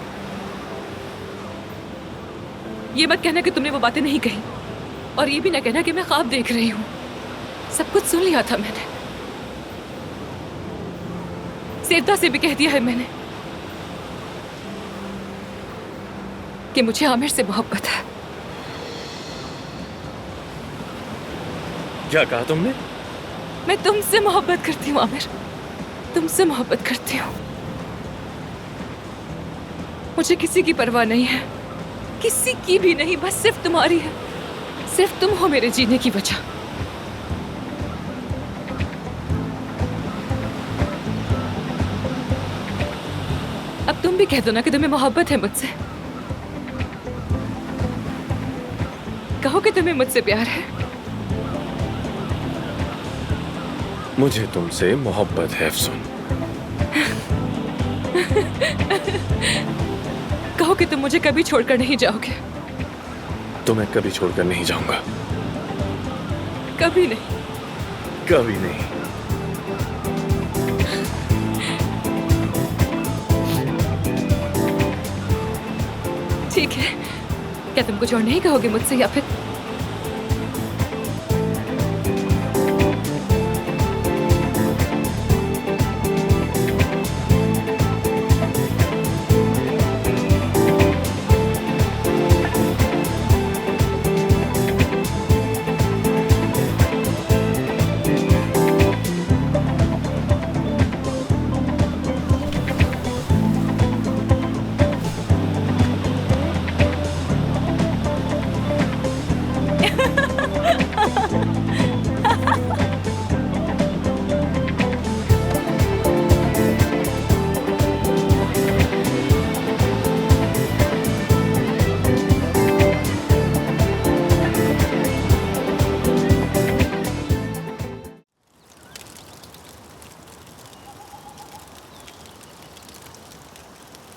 ये मत कहना कि तुमने वो बातें नहीं कही, और ये भी ना कहना कि मैं ख्वाब देख रही हूँ। सब कुछ सुन लिया था मैंने। सेवता से भी कह दिया है मैंने कि मुझे आमिर से मोहब्बत है। क्या कहा तुमने? मैं तुमसे मोहब्बत करती हूँ आमिर, तुमसे मोहब्बत करती हूँ। मुझे किसी की परवाह नहीं है, किसी की भी नहीं, बस सिर्फ तुम्हारी है। सिर्फ तुम हो मेरे जीने की वजह। अब तुम भी कह दो ना कि तुम्हें मोहब्बत है मुझसे। कहो कि तुम्हें मुझसे प्यार है। मुझे तुमसे मोहब्बत है अफसून। कहो कि तुम मुझे कभी छोड़कर नहीं जाओगे। तुम्हें कभी छोड़कर नहीं जाऊंगा। कभी नहीं। कभी नहीं। ठीक है, क्या तुम कुछ और नहीं कहोगे मुझसे, या फिर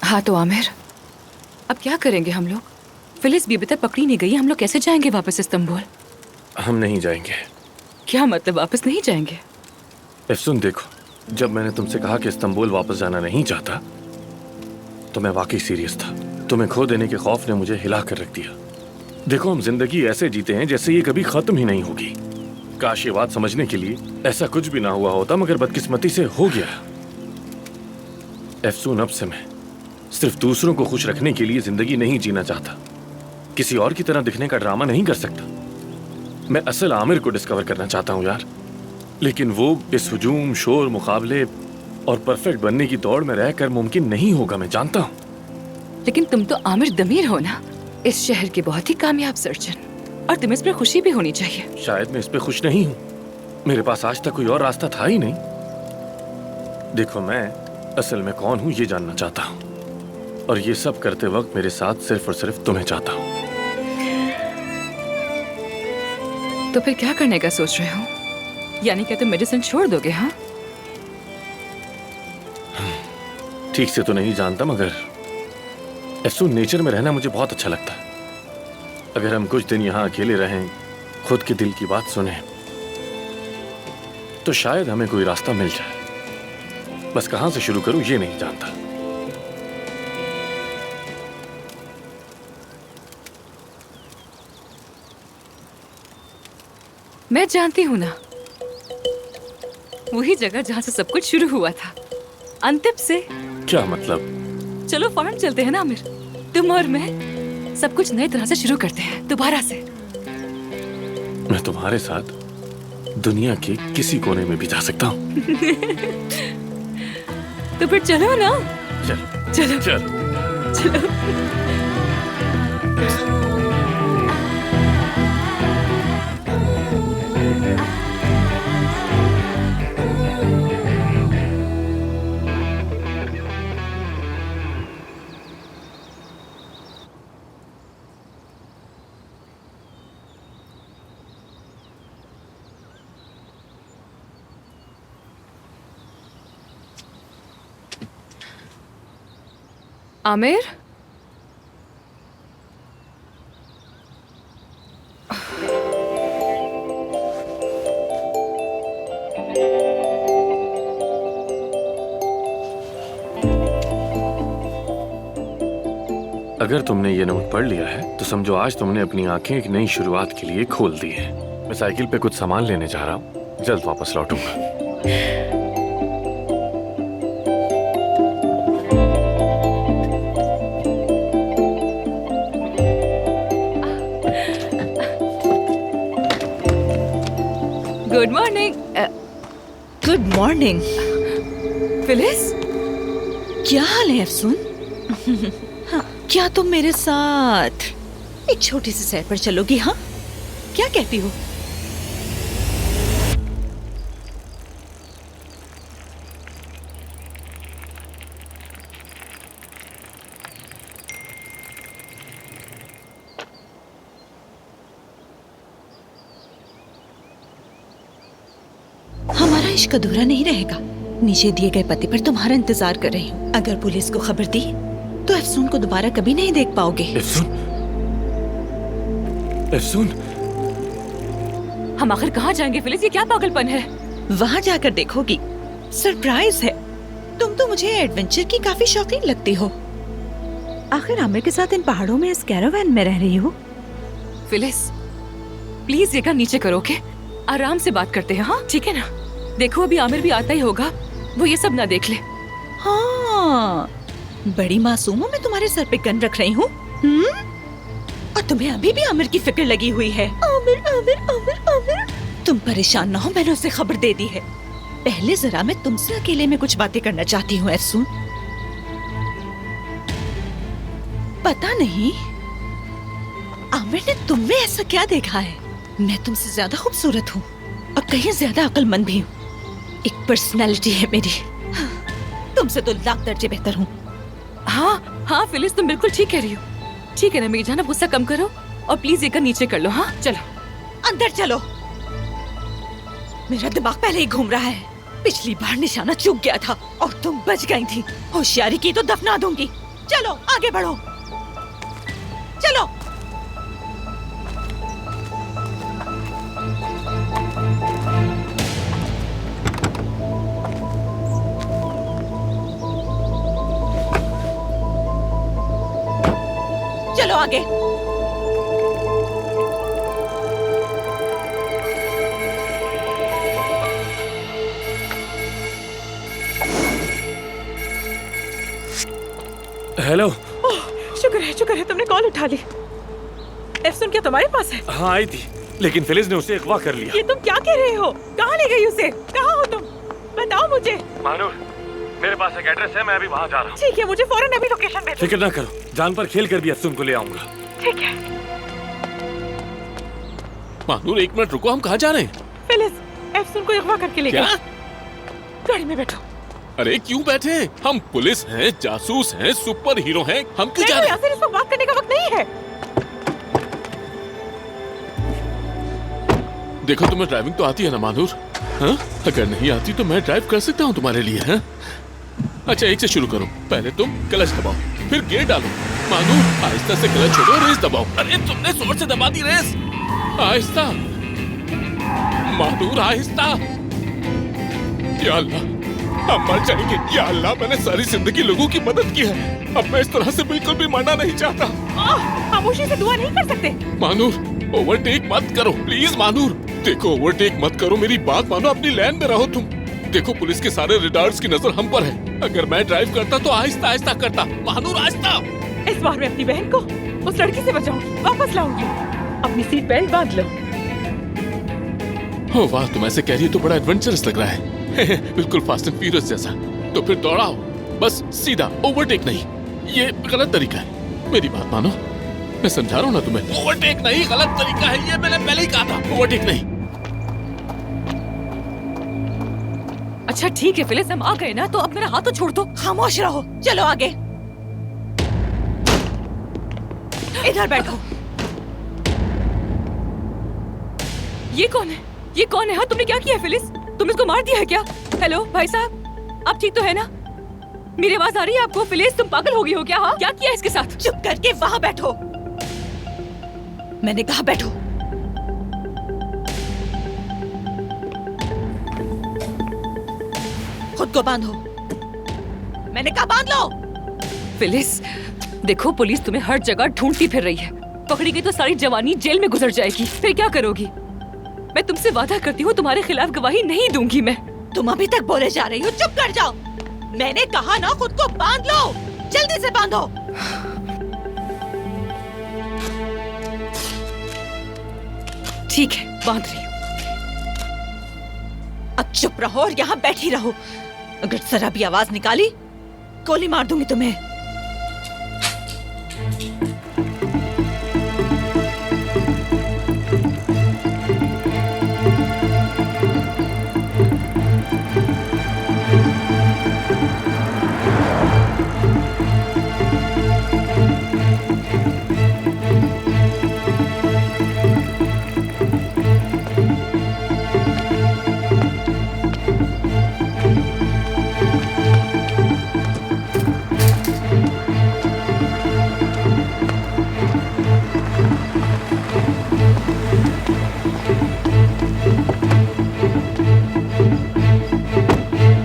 हाँ तो आमिर, अब क्या करेंगे हम लोग? फिलिस भी अभी तक पकड़ी नहीं गई। हम लोग कैसे जाएंगे वापस इस्तांबुल? हम नहीं जाएंगे। क्या मतलब वापस नहीं जाएंगे? अफसून देखो, जब मैंने तुमसे कहा कि इस्तांबुल वापस जाना नहीं चाहता तो मैं वाकई सीरियस था। तुम्हें खो देने के खौफ ने मुझे हिला कर रख दिया। देखो, हम जिंदगी ऐसे जीते हैं जैसे ये कभी खत्म ही नहीं होगी। काश ये बात समझने के लिए ऐसा कुछ भी ना हुआ होता, मगर बदकिस्मती से हो गया। अफसून, अब से मैं सिर्फ दूसरों को खुश रखने के लिए जिंदगी नहीं जीना चाहता। किसी और की तरह दिखने का ड्रामा नहीं कर सकता। मैं असल आमिर को डिस्कवर करना चाहता हूँ यार। लेकिन वो इस हुजूम, शोर, मुकाबले और परफेक्ट बनने की दौड़ में रहकर मुमकिन नहीं होगा, मैं जानता हूँ। लेकिन तुम तो आमिर दमीर हो ना, इस शहर के बहुत ही कामयाब सर्जन, और तुम्हें इस पर खुशी भी होनी चाहिए। शायद मैं इस पे खुश नहीं हूँ। मेरे पास आज तक कोई और रास्ता था ही नहीं। देखो, मैं असल में कौन हूँ ये जानना चाहता हूँ, और ये सब करते वक्त मेरे साथ सिर्फ और सिर्फ तुम्हें चाहता हूँ। तो फिर क्या करने का सोच रहे हो? यानी क्या तुम मेडिसिन छोड़ दोगे? हाँ, ठीक से तो नहीं जानता, मगर अफसून नेचर में रहना मुझे बहुत अच्छा लगता है। अगर हम कुछ दिन यहाँ अकेले रहें, खुद के दिल की बात सुने, तो शायद हमें कोई रास्ता मिल जाए। बस कहाँ से शुरू करूँ ये नहीं जानता। मैं जानती हूँ ना, वही जगह जहाँ से सब कुछ शुरू हुआ था, अंतिम से। क्या मतलब? चलो फौरन चलते हैं ना आमिर, तुम और मैं सब कुछ नई तरह से शुरू करते हैं, दोबारा से। मैं तुम्हारे साथ दुनिया के किसी कोने में भी जा सकता हूँ। तो फिर चलो ना। चल चलो चल चलो। आमिर, अगर तुमने ये नोट पढ़ लिया है तो समझो आज तुमने अपनी आंखें एक नई शुरुआत के लिए खोल दी हैं। मैं साइकिल पे कुछ सामान लेने जा रहा हूँ, जल्द वापस लौटूंगा। Good morning. Good morning. Phyllis, क्या हाल है अफसून? हाँ, क्या तुम मेरे साथ एक छोटी सी सैर पर चलोगी? हाँ, क्या कहती हो? हमारा इश्क अधूरा नहीं रहेगा। नीचे दिए गए पते पर तुम्हारा इंतजार कर रही हूँ। अगर पुलिस को खबर दी तो अफसून को दोबारा कभी नहीं देख पाओगे। अफसून, हम आखिर कहाँ जाएंगे फिलिस? ये क्या पागलपन है? वहाँ जाकर देखोगी, सरप्राइज है। तुम तो मुझे एडवेंचर की काफी शौकीन लगती हो। आखिर आमिर के साथ इन पहाड़ों में इस कैरावैन में रह रही हो। फिलिस, प्लीज ये नीचे करो, ओके? आराम से बात करते हैं, हाँ? ठीक है ना? देखो अभी आमिर भी आता ही होगा, वो ये सब ना देख ले। हाँ, बड़ी मासूम हूँ मैं तुम्हारे सर पे गन रख रही हूँ। और तुम्हें अभी भी आमिर की फिक्र लगी हुई है। आमिर, आमिर, आमिर, आमिर। तुम परेशान ना हो, मैंने उसे खबर दे दी है। पहले जरा मैं तुमसे अकेले में कुछ बातें करना चाहती हूँ अफसून। पता नहीं आमिर ने तुम में ऐसा क्या देखा है। मैं तुमसे ज्यादा खूबसूरत हूँ और कहीं ज्यादा अक्लमंद भी हूँ। एक पर्सनैलिटी है मेरी। तुमसे तो लाख दर्जे बेहतर हूँ। हाँ हाँ फिलिस, तुम बिल्कुल ठीक कह रही हो। ठीक है ना मेरी जान, अब गुस्सा कम करो और प्लीज एक नीचे कर लो। हाँ चलो अंदर चलो। मेरा दिमाग पहले ही घूम रहा है। पिछली बार निशाना चूक गया था और तुम बच गई थी। होशियारी की तो दफना दूंगी। चलो आगे बढ़ो, चलो। चलो आगे। हेलो। शुक्र है तुमने कॉल उठा ली। एफसून क्या तुम्हारे पास है? हाँ आई थी, लेकिन फिलिस ने उसे अगवा कर लिया। ये तुम क्या कह रहे हो? कहाँ ले गई उसे? कहाँ हो तुम? बताओ मुझे। मानूर, मेरे पास एक एड्रेस है, मैं अभी वहाँ जा रहा हूँ। ठीक है, मुझे फौरन अभी लोकेशन भेजो। फिक्र ना करो, जान पर खेल कर भी अफसून को ले आऊंगा। ठीक है। मानूर एक मिनट रुको, हम कहाँ जा रहे हैं? फिलिस, एफसून को अगवा करके ले गई। गाड़ी में बैठो। अरे क्यों बैठे? हम पुलिस हैं, जासूस हैं, सुपर हीरो हैं, हम क्यों जा रहे हैं? इसको बात करने का वक्त नहीं है। देखो तुम्हें ड्राइविंग तो आती है ना मानूर? हाँ? अगर नहीं आती तो मैं ड्राइव कर सकता हूँ तुम्हारे लिए। हाँ? अच्छा एक से शुरू करो। पहले तुम क्लच दबाओ, फिर गियर डालो। मानूर आहिस्ता से क्लच छोड़ो, रेस दबाओ। अरे तुमने जोर से दबा दी रेस। आहिस्ता मानूर, आहिस्ता। या अल्लाह, हम मर जाएंगे। या अल्लाह, मैंने सारी जिंदगी लोगों की मदद की है, अब मैं इस तरह से बिल्कुल भी मरना नहीं चाहता। खामोशी से दुआ नहीं कर सकते। मानूर ओवरटेक मत करो प्लीज। मानूर देखो, ओवरटेक मत करो, मेरी बात मानो, अपनी लाइन में रहो तुम। देखो पुलिस के सारे रिडार्स की नजर हम पर है। अगर मैं ड्राइव करता तो आहिस्ता आहिस्ता करता। मानूर आहिस्ता। इस बार मैं अपनी बहन को उस लड़की से बचाऊंगी, वापस लाऊंगी। अपनी सीट बेल्ट बांध लो। हो वाह, तुम ऐसे कह रही हो तो बड़ा एडवेंचरस लग रहा है। बिल्कुल फास्ट एंड फ्यूरियस जैसा। तो फिर दौड़ाओ, बस सीधा, ओवरटेक नहीं। ये गलत तरीका है, मेरी बात मानो, मैं समझा रहा हूँ ना तुम्हें। ओवरटेक नहीं, गलत तरीका है ये, मैंने पहले ही कहा था। ओवरटेक नहीं। अच्छा ठीक है फिलिस, हम आ गए ना, तो अब मेरा हाथ तो छोड़ दो। खामोश रहो, चलो आगे। इधर बैठो। ये कौन है? ये कौन है? हाँ तुमने क्या किया फिलिस? तुम इसको मार दिया है क्या? हेलो भाई साहब, आप ठीक तो है ना? मेरी आवाज आ रही है आपको? फिलिस तुम पागल हो गई हो क्या? हाँ क्या किया इसके साथ? चुप करके वहाँ बैठो, मैंने कहा बैठो। खुद को बांधो, मैंने कहा बांध लो। फिलिस देखो पुलिस तुम्हें हर जगह ढूंढती फिर रही है। पकड़ी गई तो सारी जवानी जेल में गुजर जाएगी। फिर क्या करोगी? मैं तुमसे वादा करती हूँ तुम्हारे खिलाफ गवाही नहीं दूंगी मैं। तुम अभी तक बोले जा रही हो, चुप कर जाओ। मैंने कहा ना खुद को बांध लो, जल्दी से बांधो। ठीक है, बांध रही हूँ। अब चुप रहो और यहाँ बैठी रहो। अगर जरा भी आवाज निकाली गोली मार दूंगी तुम्हें।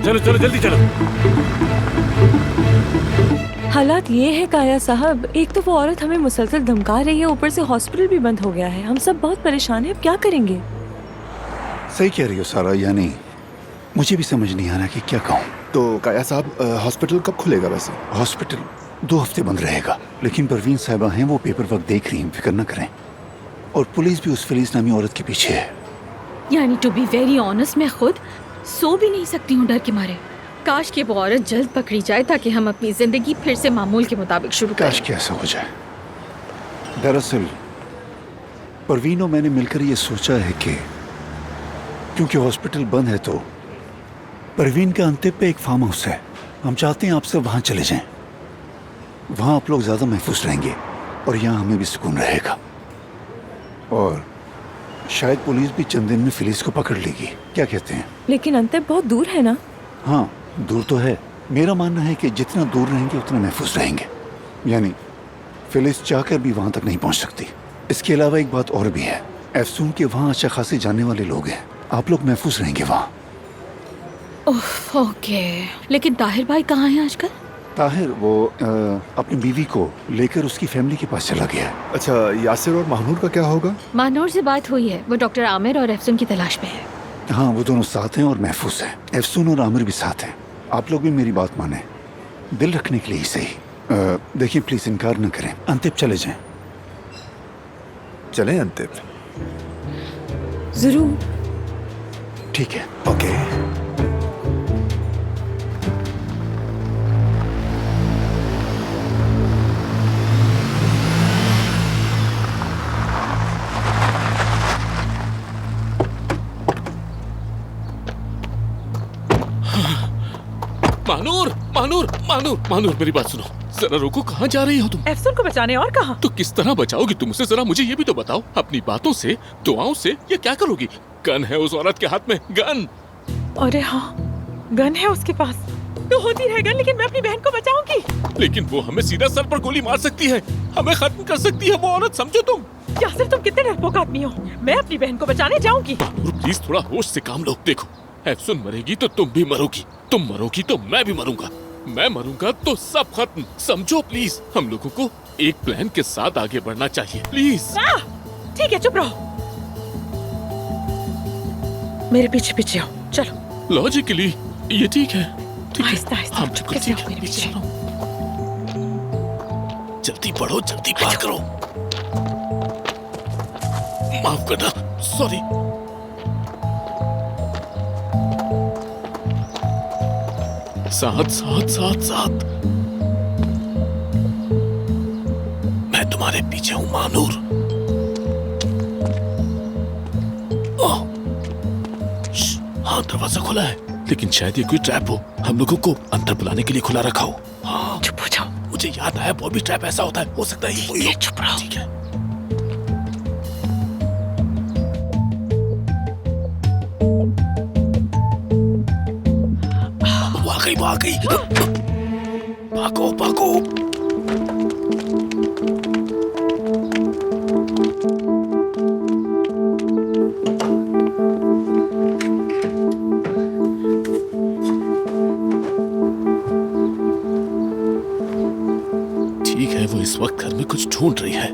चलो चलो जल्दी चलो। हालात ये है काया साहब, एक तो वो औरत हमें मुसलसल धमका रही है, ऊपर से हॉस्पिटल भी बंद हो गया है। हम सब बहुत परेशान हैं, अब क्या करेंगे? सही कह रही हो सारा, यानी मुझे भी समझ नहीं आ रहा कि क्या कहूँ। तो काया साहब, हॉस्पिटल कब खुलेगा वैसे? हॉस्पिटल 2 हफ्ते बंद रहेगा, लेकिन परवीन साहिबा हैं, वो पेपर वर्क देख रही हैं, फिक्र न करें। और पुलिस भी उस फिलिस नामी औरत के पीछे है। यानी टू बी वेरी ऑनेस्ट, मैं खुद सो भी नहीं सकती हूँ डर के मारे। काश कि वो औरत जल्द पकड़ी जाए ताकि हम अपनी जिंदगी फिर से मामूल के मुताबिक शुरू करें। काश कि ऐसा हो जाए। दरअसल परवीन और मैंने मिलकर ये सोचा है कि क्योंकि हॉस्पिटल बंद है तो परवीन के अंतिम पे एक फार्म हाउस है, हम चाहते हैं आप सब वहाँ चले जाएं। वहाँ आप लोग ज़्यादा महफूज रहेंगे और यहाँ हमें भी सुकून रहेगा। और शायद पुलिस भी चंद दिन में फिलिस को पकड़ लेगी, क्या कहते हैं? लेकिन अंतिम बहुत दूर है ना? हाँ दूर तो है। मेरा मानना है कि जितना दूर रहेंगे उतना महफूज रहेंगे, यानी फिलिस चाहकर भी वहाँ तक नहीं पहुँच सकती। इसके अलावा एक बात और भी है, एफसून के वहाँ अच्छा खासे जाने वाले लोग हैं, आप लोग महफूज रहेंगे वहाँ। ओके, लेकिन ताहिर भाई कहाँ हैं आजकल? ताहिर वो अपनी बीवी को लेकर उसकी फैमिली के पास चला गया है। अच्छा, यासिर और महानूर का क्या होगा? महानूर से बात हुई है, वो डॉक्टर आमिर और एफसून की तलाश में है। हाँ वो दोनों साथ हैं और महफूज हैं। एफसून और आमिर भी साथ हैं। आप लोग भी मेरी बात माने, दिल रखने के लिए ही सही। देखिए प्लीज इनकार न करें, अंतिम चले जाएं। चलें अंतिम? जरूर। ठीक है, ओके। महानूर, महानूर, महानूर, महानूर, मेरी बात सुनो, जरा रुको। कहाँ जा रही हो तुम? एफसून को बचाने। और कहाँ? तो किस तरह बचाओगी तुम उसे? जरा मुझे ये भी तो बताओ। अपनी बातों से, दुआओं से, ये क्या करोगी? गन है उस औरत के हाथ में, गन। अरे हाँ, गन है उसके पास तो होती है गन, लेकिन मैं अपनी बहन को बचाऊंगी। लेकिन वो हमें सीधा सर पर गोली मार सकती है, हमें खत्म कर सकती है वो औरत, समझो तुम। यासिर तुम कितने डरपोक आदमी हो। मैं अपनी बहन को बचाने जाऊंगी। महानूर प्लीज थोड़ा होश से काम लो। देखो, एफसून मरेगी तो तुम भी मरोगी, तुम मरोगी तो मैं भी मरूंगा, मैं मरूंगा तो सब खत्म, समझो प्लीज। हम लोगों को एक प्लान के साथ आगे बढ़ना चाहिए, प्लीज। ठीक है, चुप रहो, मेरे पीछे पीछे हो, चलो। लॉजिकली ये ठीक है, ठीक है। आहिस्ता आहिस्ता, हाँ बिल्कुल ठीक है, चलो। जल्दी बढ़ो, जल्दी पार करो। माफ करना, सॉरी। साथ साथ साथ साथ, मैं तुम्हारे पीछे हूं महानूर। हाँ दरवाजा खुला है, लेकिन शायद ये कोई ट्रैप हो, हम लोगों को अंदर बुलाने के लिए खुला रखा हो। हाँ चुप हो जाओ। मुझे याद आया, वो भी ट्रैप ऐसा होता है, हो सकता है ये चुप रहो। ठीक है। वो आ गई। भागो भागो। ठीक है, है वो इस वक्त घर में कुछ ढूंढ रही है,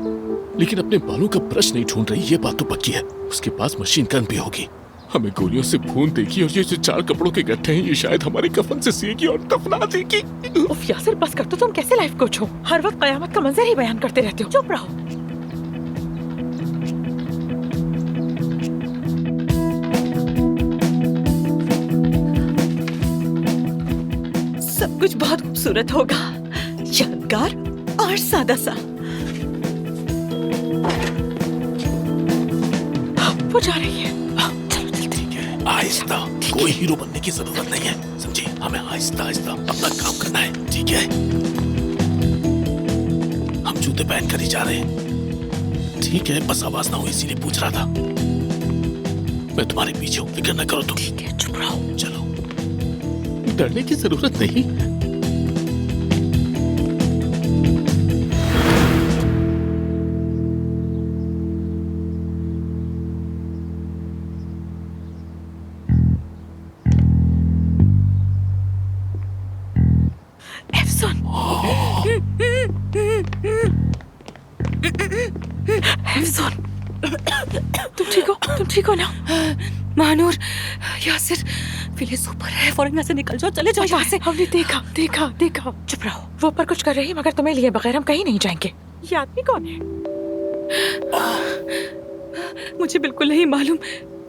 लेकिन अपने बालों का ब्रश नहीं ढूंढ रही, ये बात तो पक्की है। उसके पास मशीन गन भी होगी। हमें गोलियों से भून देगी और ये जो 4 कपड़ों के गट्ठे हैं ये शायद हमारे कफन से सिएगी और दफना देगी। उफ यासिर बस कर, तो तुम कैसे लाइफ कोच हो? हर वक्त कयामत का मंजर ही बयान करते रहते हो। चुप रहो। सब कुछ बहुत खूबसूरत होगा, यादगार और सादा सा। वो जा रही है। आहिस्ता, कोई हीरो बनने की जरूरत नहीं है, समझे? हमें आहिस्ता आहिस्ता अपना काम करना है, ठीक है? हम जूते पहन कर ही जा रहे हैं, ठीक है? बस आवाज ना हो इसीलिए पूछ रहा था। मैं तुम्हारे पीछे हूँ, फिक्र न करो तुम। ठीक है, चुप रहो। चलो, डरने की जरूरत नहीं। तुम ठीक हो? तुम ठीक हो ना? महानूर, यासिर, फिलिस ऊपर है, फौरन यहाँ से निकल जाओ, चले जाओ यहाँ से। हमने देखा। चुप रहो। वो ऊपर कुछ कर रही है, मगर तुम्हें लिए बगैर हम कहीं नहीं जाएंगे। ये आदमी कौन है? मुझे बिल्कुल नहीं मालूम।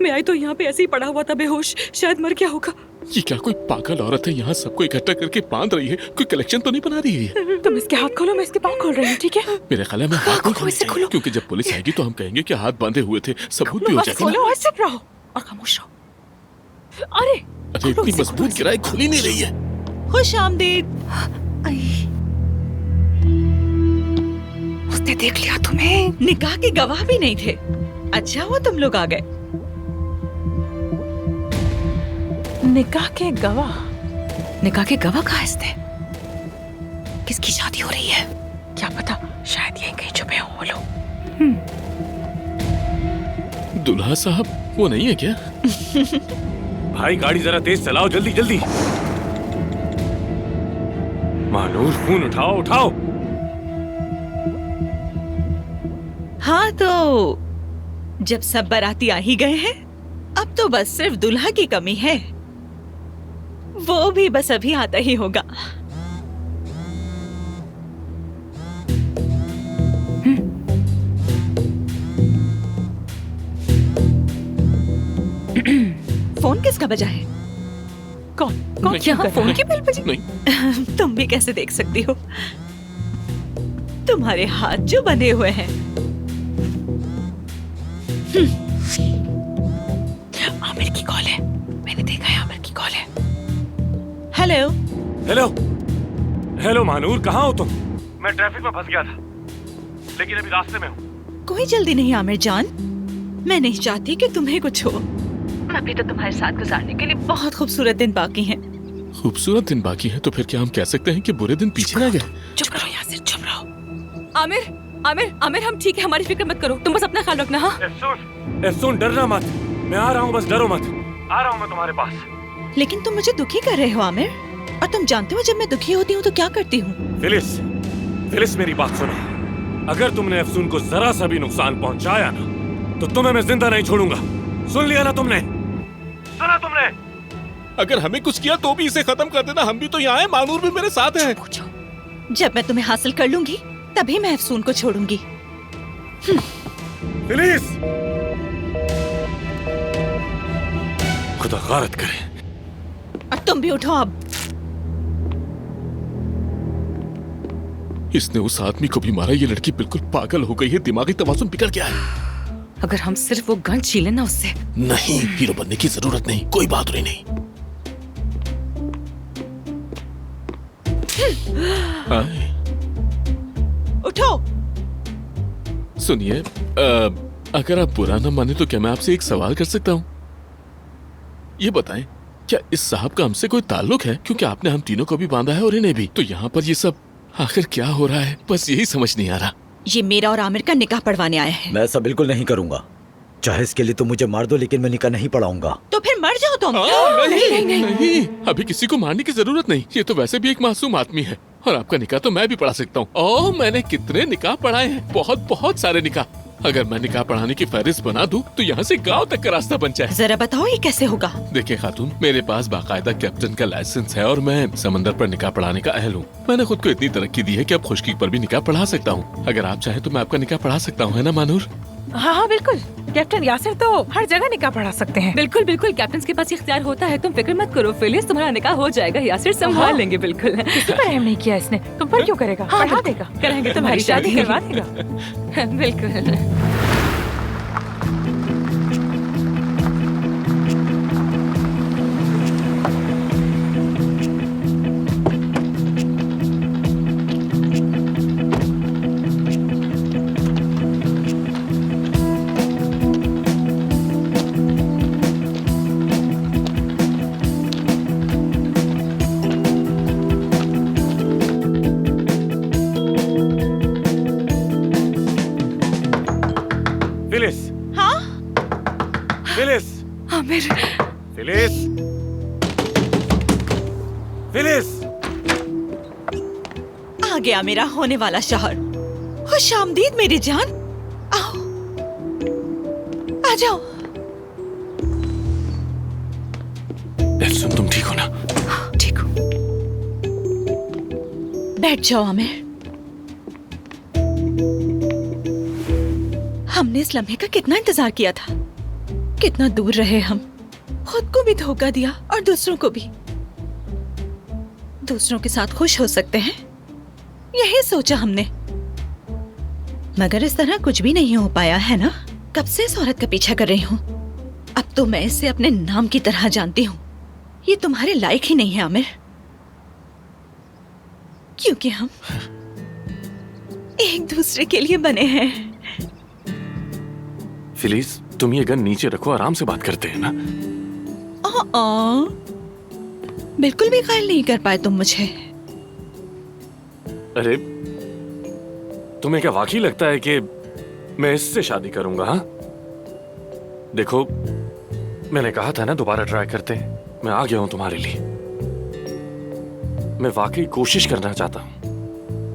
मैं आई तो यहाँ पे ऐसे ही पड़ा हुआ था बेहोश, शायद मर गया होगा। ये क्या कोई पागल औरत है, यहाँ सबको इकट्ठा करके बांध रही है? कोई कलेक्शन तो नहीं बना रही है? तुम इसके हाथ खोलो, मैं इसके पाँव खोल रही हूँ, ठीक है? मेरे ख्याल में हाथ नहीं खोलने चाहिए, क्योंकि जब पुलिस आएगी तो हम कहेंगे कि हाथ बांधे हुए थे, सबूत भी हो जाएगा ना। खोलो, चुप रहो और खामोश रहो। अरे इतनी मजबूत गिराई खुल ही नहीं रही है। खुश आमदीद। उसने देख लिया तुम्हें। निकाह के गवाह भी नहीं थे। अच्छा हुआ तुम लोग आ गए। निकाह के गवाह? निकाह के गवाह कहाँ इसने? किसकी शादी हो रही है? क्या पता, शायद यहीं कहीं छुपे हो वो लोग। दुल्हा साहब वो नहीं है क्या? भाई गाड़ी जरा तेज चलाओ, जल्दी जल्दी। महानूर, फोन उठाओ। हाँ तो जब सब बाराती आ ही गए हैं, अब तो बस सिर्फ दुल्हा की कमी है। वो भी बस अभी आता ही होगा। फोन किसका बजा है? कौन? यहाँ फोन की बेल बजी? नहीं। तुम भी कैसे देख सकती हो? तुम्हारे हाथ जो बंधे हुए हैं। आमिर की कॉल है, मैंने देखा है, आमिर की कॉल है। हेलो महानूर, कहाँ हो तुम? मैं ट्रैफिक में फंस गया था, लेकिन अभी रास्ते में हूँ। कोई जल्दी नहीं आमिर जान, मैं नहीं चाहती कि तुम्हें कुछ हो। अभी तो तुम्हारे साथ गुजारने के लिए बहुत खूबसूरत दिन बाकी हैं। खूबसूरत दिन बाकी हैं तो फिर क्या हम कह सकते हैं कि बुरे दिन पीछे रह गए? चुप रहो यासिर, चुप रहो। आमिर, हम ठीक है, हमारी फिक्र मत करो, तुम बस अपना ख्याल रखना। हाँ सुन, डरना मत, मैं आ रहा हूँ, बस डरो मत। आ रहा हूँ मैं तुम्हारे पास। लेकिन तुम मुझे दुखी कर रहे हो आमिर, और तुम जानते हो जब मैं दुखी होती हूँ तो क्या करती हूँ। फिलिस मेरी बात सुनो। अगर तुमने अफसून को जरा सा भी नुकसान पहुँचाया ना, तो तुम्हें मैं जिंदा नहीं छोड़ूंगा। सुन लिया ना तुमने? सुना तुमने? अगर हमें कुछ किया तो भी इसे खत्म कर देना, हम भी तो यहाँ हैं, मानूर भी मेरे साथ है। जब मैं तुम्हें हासिल कर लूंगी तभी मैं अफसून को छोड़ूंगी। फिलिस, खुदा गारत करे। और तुम भी उठो अब। इसने उस आदमी को भी मारा, ये लड़की बिल्कुल पागल हो गई है, दिमागी तवाज़ुन बिगड़ गया है। अगर हम सिर्फ वो गन छीले ना उससे। नहीं, हीरो बनने की जरूरत नहीं, कोई बहादुरी नहीं। उठो। सुनिए, अगर आप बुरा न माने तो क्या मैं आपसे एक सवाल कर सकता हूँ? ये बताएं, क्या इस साहब का हमसे कोई ताल्लुक है? क्योंकि आपने हम तीनों को भी बांधा है और इन्हें भी। तो यहाँ पर ये सब आखिर क्या हो रहा है, बस यही समझ नहीं आ रहा। ये मेरा और आमिर का निकाह पढ़वाने आया है। मैं ऐसा बिल्कुल नहीं करूंगा। चाहे इसके लिए तुम मुझे मार दो, लेकिन मैं निकाह नहीं पढ़ाऊंगा। तो फिर मर जाओ तुम। नहीं, अभी किसी को मारने की जरूरत नहीं। ये तो वैसे भी एक मासूम आदमी है। और आपका निकाह तो मैं भी पढ़ा सकता हूँ। ओह, मैंने कितने निकाह पढ़ाए हैं, बहुत बहुत सारे निकाह। अगर मैं निकाह पढ़ाने की फहरिस्त बना दूं तो यहाँ से गांव तक का रास्ता बन जाए। जरा बताओ ये कैसे होगा? देखिए खातून, मेरे पास बाकायदा कैप्टन का लाइसेंस है और मैं समंदर पर निकाह पढ़ाने का अहल हूँ। मैंने खुद को इतनी तरक्की दी है कि अब खुशकी पर भी निकाह पढ़ा सकता हूँ। अगर आप चाहें तो मैं आपका निकाह पढ़ा सकता हूँ, है ना मानूर? हाँ हाँ बिल्कुल, कैप्टन यासिर तो हर जगह निकाह पढ़ा सकते हैं। बिल्कुल बिल्कुल, कैप्टन के पास इख्तियार होता है। तुम फिक्र मत करो फिलिस, तुम्हारा निकाह हो जाएगा। यासिर संभाल लेंगे। बिल्कुल, किसी पर रहम नहीं किया इसने, तुम पर क्यों करेगा? पढ़ा देगा, कराएंगे तुम्हारी शादी करवा देगा। बिल्कुल। फिलिस। हाँ? फिलिस। आमिर। फिलिस। फिलिस। आ गया मेरा होने वाला शौहर। खुश आमदीद मेरी जान। आओ, आ जाओ। एल्सुन, तुम ठीक हो ना? ठीक हूँ। बैठ जाओ आमिर। हमने इस लम्हे का कितना इंतजार किया था। कितना दूर रहे हम, खुद को भी धोखा दिया और दूसरों को भी। दूसरों के साथ खुश हो सकते हैं, यही सोचा हमने, मगर इस तरह कुछ भी नहीं हो पाया है ना। कब से इस औरत का पीछा कर रही हूँ। अब तो मैं इसे अपने नाम की तरह जानती हूँ। ये तुम्हारे लायक ही नहीं है आमिर, क्योंकि हम एक दूसरे के लिए बने हैं। फिलिस, तुम ये गन नीचे रखो, आराम से बात करते हैं ना। बिल्कुल भी ख्याल नहीं कर पाए तुम मुझे। अरे, तुम्हें क्या वाकई लगता है कि मैं इससे शादी करूंगा? हाँ, देखो, मैंने कहा था ना दोबारा ट्राई करते हैं। मैं आ गया हूं तुम्हारे लिए। मैं वाकई कोशिश करना चाहता हूं,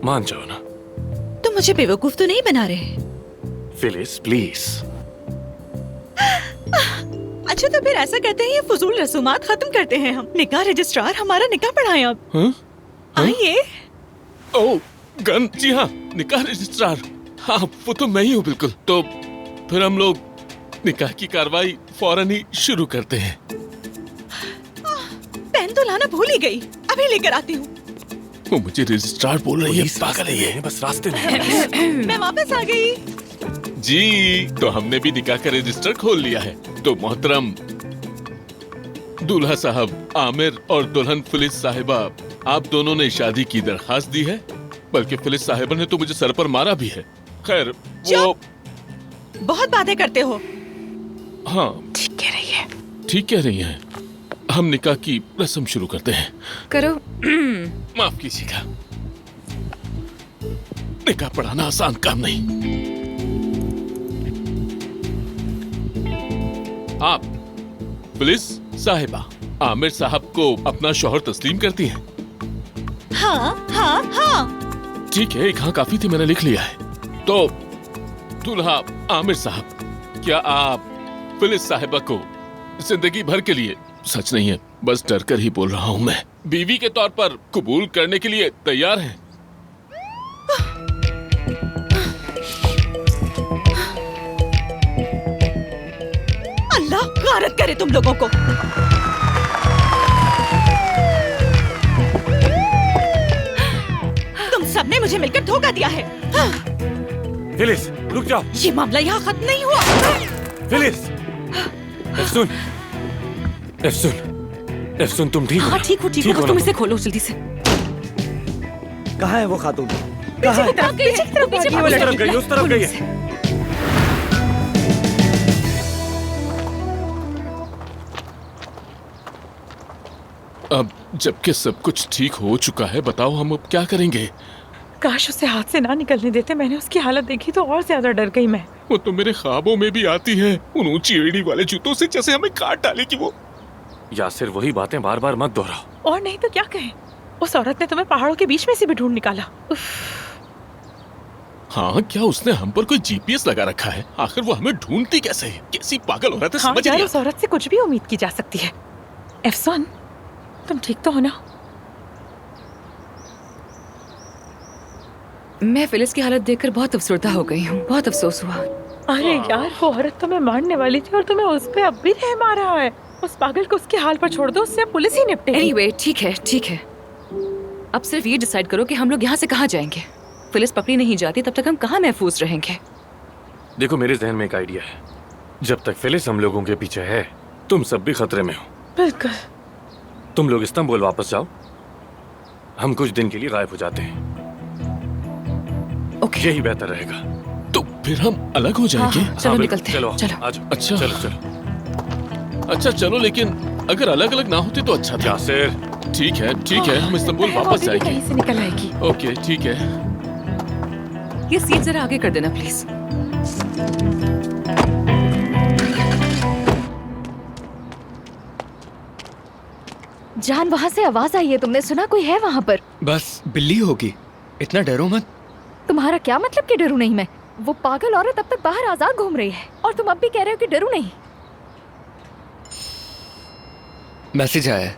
मान जाओ ना। तुम मुझे बेवकूफ तो नहीं बना रहे? Phyllis, please. अच्छा, तो फिर ऐसा करते हैं, ये फजूल रसूमात खत्म करते हैं। हम निकाह रजिस्ट्रार हमारा निकाह पढ़ाएं अब। हाँ? आइए। ओह, गन, जी हाँ, निकाह रजिस्ट्रार। हाँ, वो तो मैं ही हूँ बिल्कुल। तो फिर हम लोग निकाह की कार्रवाई फौरन ही शुरू करते हैं। पेन तो लाना भूल ही गई, अभी लेकर आती हूँ। वो मुझे रजिस्ट्रार बोल रही है, पागल है ये। बस रास्ते में। मैं वापस आ गई। जी, तो हमने भी निकाह का रजिस्टर खोल लिया है। तो मोहतरम दूल्हा साहब आमिर और दुल्हन फिलिस साहिबा, आप दोनों ने शादी की दरखास्त दी है। बल्कि फिलिस साहिबा ने तो मुझे सर पर मारा भी है। खैर, वो बहुत बातें करते हो। हाँ, ठीक कह रही है। ठीक कह रही हैं। हम निकाह की रस्म शुरू करते हैं। करो। माफ कीजिएगा, निकाह पढ़ाना आसान काम नहीं। आप पुलिस साहिबा आमिर साहब को अपना शौहर तस्लीम करती हैं? हाँ हाँ हाँ। ठीक है, एक हाँ काफी थी, मैंने लिख लिया है। तो दूल्हा आमिर साहब, क्या आप पुलिस साहिबा को जिंदगी भर के लिए, सच नहीं है बस डर कर ही बोल रहा हूँ मैं, बीवी के तौर पर कबूल करने के लिए तैयार हैं? अल्लाह गारत करे तुम लोगों को। तुम सबने मुझे मिलकर धोखा दिया है। फिलिस, रुक जाओ। ये मामला यहाँ खत्म नहीं हुआ। फिलिस, एफसुन, एफसुन, एफसुन, तुम ठीक हो? हाँ, ठीक हो, ठीक हो। तुम इसे खोलो जल्दी से। कहाँ है वो खातून? पीछे की तरफ गई है, उस तरफ गई, उस तरफ गई है। अब जबकि सब कुछ ठीक हो चुका है, बताओ हम अब क्या करेंगे? काश उसे हाथ से ना निकलने देते। मैंने उसकी हालत देखी तो और ज्यादा डर गई मैं। वो तो मेरे ख्वाबों में भी आती है, उन ऊंची एड़ी वाले जूतों से जैसे हमें काट डालेगी वो। यासिर, वही बातें बार बार मत दोहराओ। और नहीं तो क्या कहें, उस औरत ने तुम्हें पहाड़ों के बीच में से भी ढूंढ निकाला। हाँ, क्या उसने हम पर कोई जीपीएस लगा रखा है? आखिर वो हमें ढूंढती कैसे है? कैसी पागल औरत है, हाँ समझ यार, नहीं उस औरत से कुछ भी उम्मीद की जा सकती है। एफसन, तुम ठीक तो हो ना? मैं फिलिस की हालत देखकर बहुत अफसरदा हो गई हूँ। बहुत अफसोस हुआ। अरे यार, वो औरत तुम्हें मारने वाली थी और तुम्हें उस पे अब भी रहम आ रहा है। उस पागल को उसके हाल पर छोड़ दो, उससे पुलिस ही निपटेगी। एनीवे, ठीक है ठीक है। अब सिर्फ ये डिसाइड करो कि हम लोग यहाँ से कहाँ जाएंगे। पुलिस पकड़ी नहीं जाती तब तक हम कहाँ महफूज रहेंगे? देखो, मेरे जहन में एक आइडिया है। जब तक फिलिस हम लोगों के पीछे है, तुम सब भी खतरे में हो। बिल्कुल। तुम लोग इस्तांबुल वापस जाओ, हम कुछ दिन के लिए गायब हो जाते हैं। ओके, यही बेहतर रहेगा। तो फिर हम अलग हो जाएंगे। हाँ, चलो निकलते हैं। चलो चलो। आज। अच्छा चलो चलो। अच्छा चलो, लेकिन अगर अलग अलग ना होते तो अच्छा था। यासिर, ठीक है, हम इस्तांबुल वापस जाएंगे। कहीं से निकल आएगी। ओके, ठीक है। ये सीट जरा आगे कर देना प्लीज। जान, वहाँ से आवाज आई है, तुमने सुना? कोई है वहाँ पर? बस बिल्ली होगी, इतना डरो मत। तुम्हारा क्या मतलब कि डरू नहीं मैं? वो पागल औरत अब तक बाहर आजाद घूम रही है और तुम अब भी कह रहे हो कि डरू नहीं। मैसेज आया है,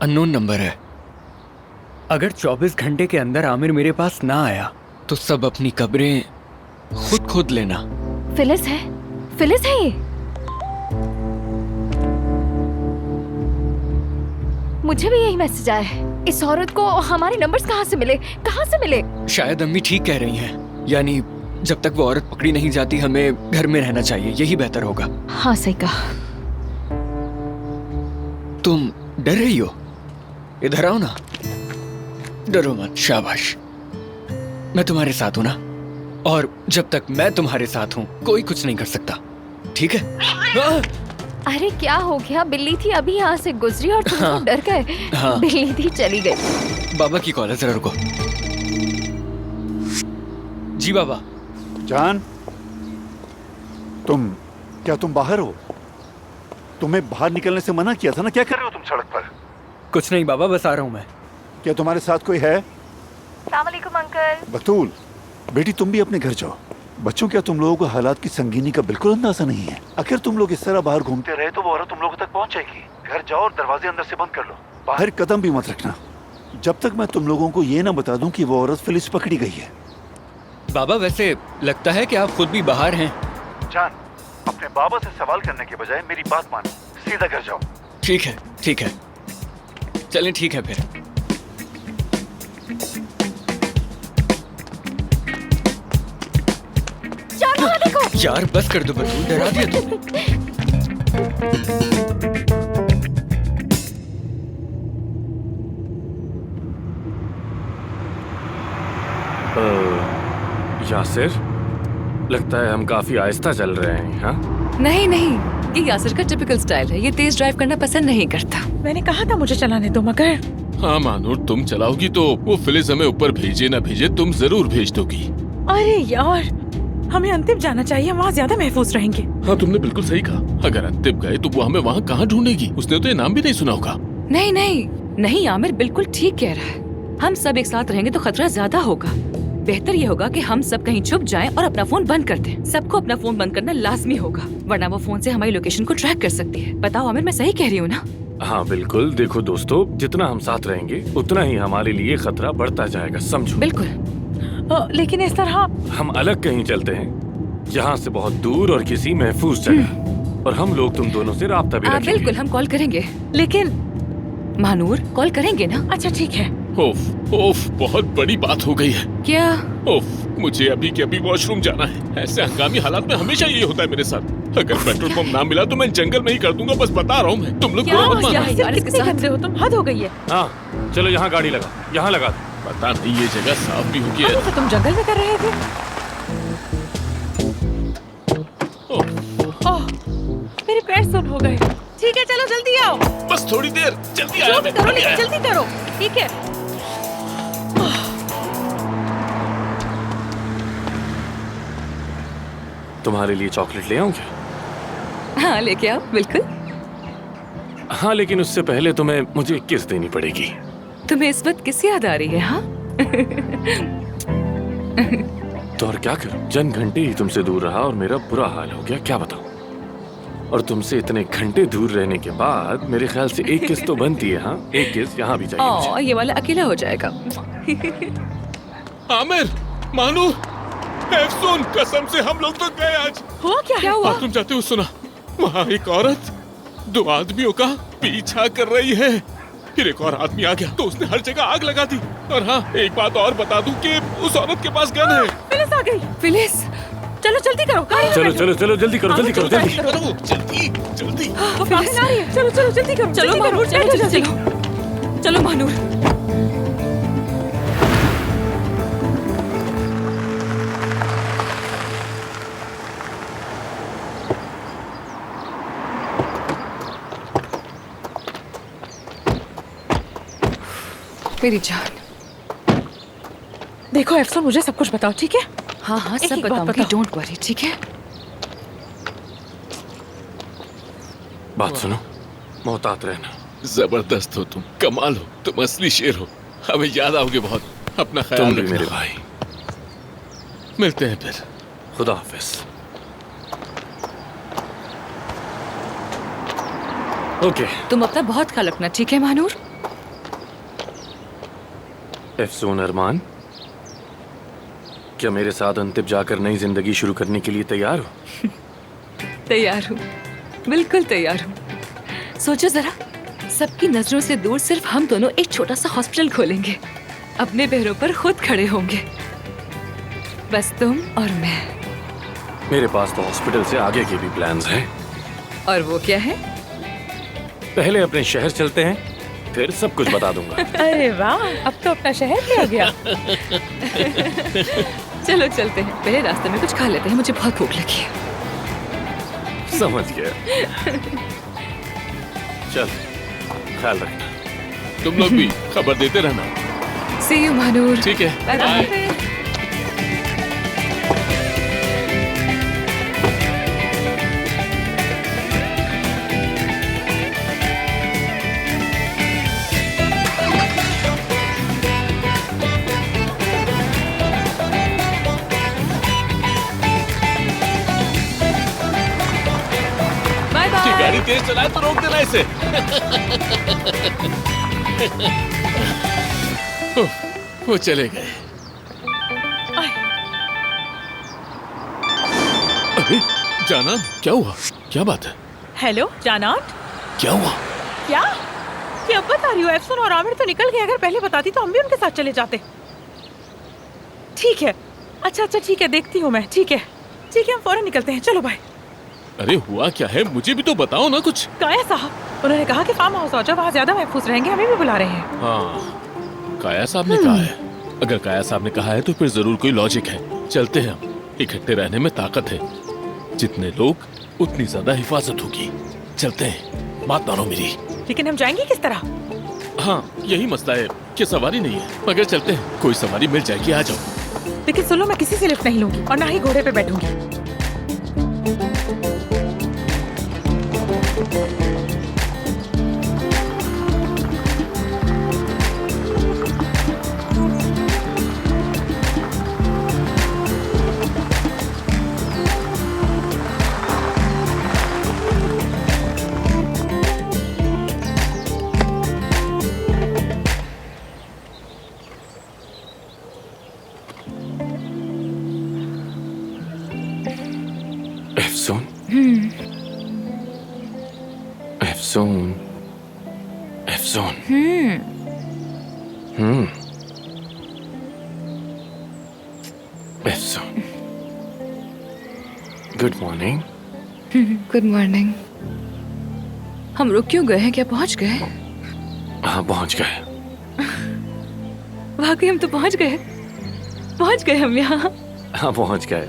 अननोन नंबर है। अगर 24 घंटे के अंदर आमिर मेरे पास ना आया तो सब अपनी कब्रें खुद खोद लेना। फिलिस है, फिलिस है ये। मुझे भी यही मैसेज आया है। इस औरत को हमारे नंबर्स कहाँ से मिले? कहाँ से मिले? शायद अम्मी ठीक कह रही हैं, यानी जब तक वो औरत पकड़ी नहीं जाती हमें घर में रहना चाहिए, यही बेहतर होगा। हाँ सही कहा। तुम डर रही हो? इधर आओ ना, डरो मत। शाबाश, मैं तुम्हारे साथ हूं ना, और जब तक मैं तुम्हारे साथ हूं कोई कुछ नहीं कर सकता, ठीक है? अरे क्या हो गया? बिल्ली थी अभी यहाँ से गुजरी और तुम तो डर गए। हाँ। बिल्ली थी, चली गई। बाबा की कॉल है, जरा रुको। जी बाबा। जान, तुम बाहर हो? तुम्हें बाहर निकलने से मना किया था ना? क्या कर रहे हो तुम सड़क पर? कुछ नहीं बाबा, बस आ रहा हूँ मैं। क्या तुम्हारे साथ कोई है? अस्सलाम वालेकुम अंकल। बतूल, बेटी तुम भी अपने घर जाओ। बच्चों, क्या तुम लोगों को हालात की संगीनी का बिल्कुल अंदाजा नहीं है? अगर तुम लोग इस तरह बाहर घूमते रहे तो वो औरत तुम लोगों तक पहुंच जाएगी। घर जाओ और दरवाजे अंदर से बंद कर लो। बाहर कदम भी मत रखना जब तक मैं तुम लोगों को ये ना बता दूं कि वो औरत फिलिस पकड़ी गई है। बाबा, वैसे लगता है कि आप खुद भी बाहर हैं। जान, अपने बाबा से सवाल करने के बजाय मेरी बात मानो, सीधा घर जाओ। ठीक है, ठीक है, चलें, ठीक है फिर। देखो यार बस कर दो बतूल, डरा दिया तुमने। यासिर, लगता है हम काफी आहिस्ता चल रहे हैं। हाँ नहीं नहीं, ये यासिर का टिपिकल स्टाइल है। ये तेज ड्राइव करना पसंद नहीं करता। मैंने कहा था मुझे चलाने दो, मगर हाँ मानूर, तुम चलाओगी तो वो फिलिस हमें ऊपर भेजे ना भेजे, तुम जरूर भेज दोगी। अरे यार, हमें अंतिम जाना चाहिए, वहाँ ज्यादा महफूज रहेंगे। हाँ तुमने बिल्कुल सही कहा। अगर अंतिम गए तो वो हमें वहाँ कहाँ ढूंढेगी? उसने तो ये नाम भी नहीं सुना होगा। नहीं नहीं नहीं, आमिर बिल्कुल ठीक कह रहा है। हम सब एक साथ रहेंगे तो खतरा ज्यादा होगा। बेहतर ये होगा कि हम सब कहीं छुप जाएं और अपना फोन बंद कर दें। सबको अपना फोन बंद करना लाजमी होगा, वरना वो फोन से हमारी लोकेशन को ट्रैक कर सकती है। बताओ आमिर, मैं सही कह रही हूँ ना? हाँ बिल्कुल। देखो दोस्तों, जितना हम साथ रहेंगे उतना ही हमारे लिए खतरा बढ़ता जाएगा, समझो? बिल्कुल। लेकिन इस तरह हम अलग कहीं चलते हैं, यहाँ से बहुत दूर और किसी महफूज जगह, और हम लोग तुम दोनों से राब्ता भी रखेंगे। बिल्कुल, हम कॉल करेंगे। लेकिन मानूर, कॉल करेंगे ना? अच्छा ठीक है। ओफ ओफ, बहुत बड़ी बात हो गई है। क्या? ओफ, मुझे अभी के अभी वॉशरूम जाना है। ऐसे हंगामी हालात में हमेशा ये होता है मेरे साथ। अगर पेट्रोल पंप ना मिला तो मैं जंगल में ही कर दूंगा, बस बता रहा हूँ मैं। तुम लोग बुरा मत मानना। कितने गंदे हो तुम, हद हो गई है। हाँ चलो, यहाँ गाड़ी लगा, यहाँ लगा। पता नहीं ये जगह साफ भी होगी। तो तुम जंगल में कर रहे थे। ओह, मेरे पैर सुन हो गए। ठीक है, चलो जल्दी आओ। बस थोड़ी देर, जल्दी आया मैं, करो, अभी आया। जल्दी करो। ठीक है। तुम्हारे लिए चॉकलेट ले आऊं क्या? हाँ लेके आओ, बिल्कुल। हाँ, लेकिन उससे पहले तुम्हें मुझे किस देनी पड़ेगी। तुम्हें इस वक्त किस याद आ रही है? हाँ तो और क्या करूं? चंद घंटे ही तुमसे दूर रहा और मेरा बुरा हाल हो गया, क्या बताऊं। और तुमसे इतने घंटे दूर रहने के बाद मेरे ख्याल से एक किस तो बनती है। हाँ, एक किस यहाँ भी चाहिए मुझे। ये वाला अकेला हो जाएगा। आमिर, मानू, एफसून, कसम से हम लोग तो गए आज। हुआ क्या हुआ? तुम जाते हो सुना, वहाँ एक औरत 2 आदमियों का पीछा कर रही है। फिर एक और आदमी आ गया तो उसने हर जगह आग लगा दी। और हाँ, एक बात और बता दूं कि उस औरत के पास गन है। फिलिस आ गई। फिलिस, चलो जल्दी करो। चलो चलो चलो जल्दी करो, जल्दी करो, जल्दी करो, जल्दी जल्दी। वो फिलिस आ रही है। चलो चलो जल्दी करो। चलो महानूर, चलो चलो चलो महानूर। मेरी जान, देखो एफसून, मुझे सब कुछ बताओ, ठीक है? हाँ हाँ, सब एक बात बताऊंगी, बताओ। डोंट वरी, ठीक है? बात सुनो, मोहतात रहना। जबरदस्त हो तुम, कमाल हो, तुम असली शेर हो। हमें याद आओगे बहुत। अपना ख्याल तुम भी रखना। मेरे भाई। मिलते हैं फिर। खुदा हाफिज। ओके। तुम अपना बहुत ख्याल रखना, ठीक है महानूर? एफसून अरमान, क्या मेरे साथ अंतिब जाकर नई जिंदगी शुरू करने के लिए तैयार हो? तैयार हूँ, बिल्कुल तैयार हूँ। सोचो जरा, सबकी नजरों से दूर सिर्फ हम दोनों एक छोटा सा हॉस्पिटल खोलेंगे। अपने पैरों पर खुद खड़े होंगे, बस तुम और मैं। मेरे पास तो हॉस्पिटल से आगे के भी प्लान्स हैं। और वो क्या है? पहले अपने शहर चलते हैं, फिर सब कुछ बता दूंगा। अरे वाह, अब तो अपना शहर भी आ गया। चलो चलते हैं, पहले रास्ते में कुछ खा लेते हैं, मुझे बहुत भूख लगी है। समझ गया। चल, ख्याल रखना। तुम लोग भी खबर देते रहना। See you, Mahnoor. ठीक है, बाय बाय। गाड़ी तेज चलाए तो रोक देना इसे। वो चले गए। अरे जाना, क्या हुआ? क्या बात है? हेलो जानाट, क्या हुआ? क्या ये अब बता रही हो? एफसून और आमिर तो निकल गए, अगर पहले बताती तो हम भी उनके साथ चले जाते। ठीक है, अच्छा ठीक है, देखती हूँ मैं। ठीक है हम फौरन निकलते हैं, चलो बाय। अरे हुआ क्या है, मुझे भी तो बताओ ना कुछ। काया साहब, उन्होंने कहा कि फार्म हाउस आ जाओ, वहाँ ज्यादा महफूज रहेंगे, हमें भी बुला रहे हैं। हाँ, काया साहब ने कहा है। अगर काया साहब ने कहा है तो फिर जरूर कोई लॉजिक है। चलते हैं हम, इकट्ठे रहने में ताकत है। जितने लोग उतनी ज्यादा हिफाजत होगी। चलते हैं, बात मानो मेरी। लेकिन हम जाएंगे किस तरह? हाँ, यही मसला है कि सवारी नहीं है, मगर चलते हैं, कोई सवारी मिल जाएगी, आ जाओ। लेकिन सुनो, मैं किसी से लिफ्ट नहीं लूंगी और ना ही घोड़े पे बैठूंगी। एफसून, एफसून, एफसून। एफसून, गुड मॉर्निंग। Good morning. हम रुक क्यों गए हैं? क्या पहुंच गए? हाँ, पहुंच गए। वाकई हम तो पहुंच गए हम यहाँ। हाँ, पहुंच गए।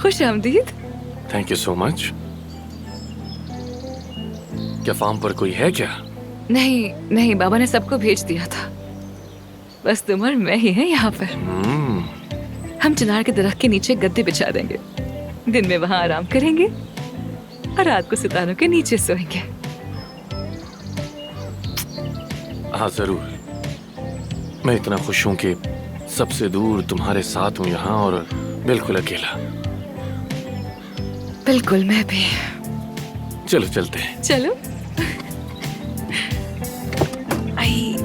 खुश आमदीद। Thank you so much. क्या फार्म पर कोई है क्या? नहीं, बाबा ने सबको भेज दिया था। बस तुम और मैं ही हैं यहाँ पर। हम चिनार के दरख्त के नीचे गद्दे बिछा देंगे, दिन में वहाँ आराम करेंगे और रात को सितारों के नीचे सोएंगे। हाँ जरूर। मैं इतना खुश हूं कि सबसे दूर तुम्हारे साथ हूं यहाँ, और बिल्कुल अकेला। बिल्कुल, मैं भी। चलो चलते हैं। चलो। आई।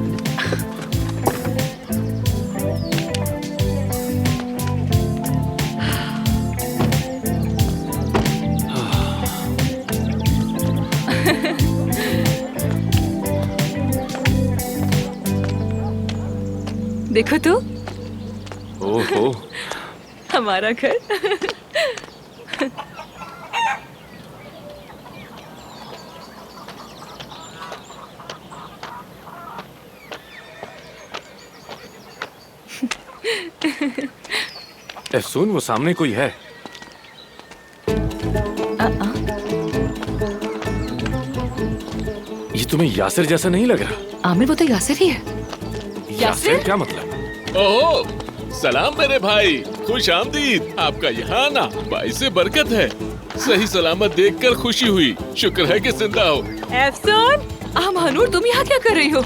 देखो तो, ओहो, हमारा घर। सुन, वो सामने कोई है। ये तुम्हें यासिर जैसा नहीं लग रहा? आमिर, वो तो यासिर ही है। यासिर क्या मतलब? ओहो, सलाम मेरे भाई, खुश आमदीद। आपका यहाँ आना भाई से बरकत है। सही सलामत देखकर खुशी हुई। शुक्र है कि जिंदा हो। एफसून, महानूर, तुम यहाँ क्या कर रही हो?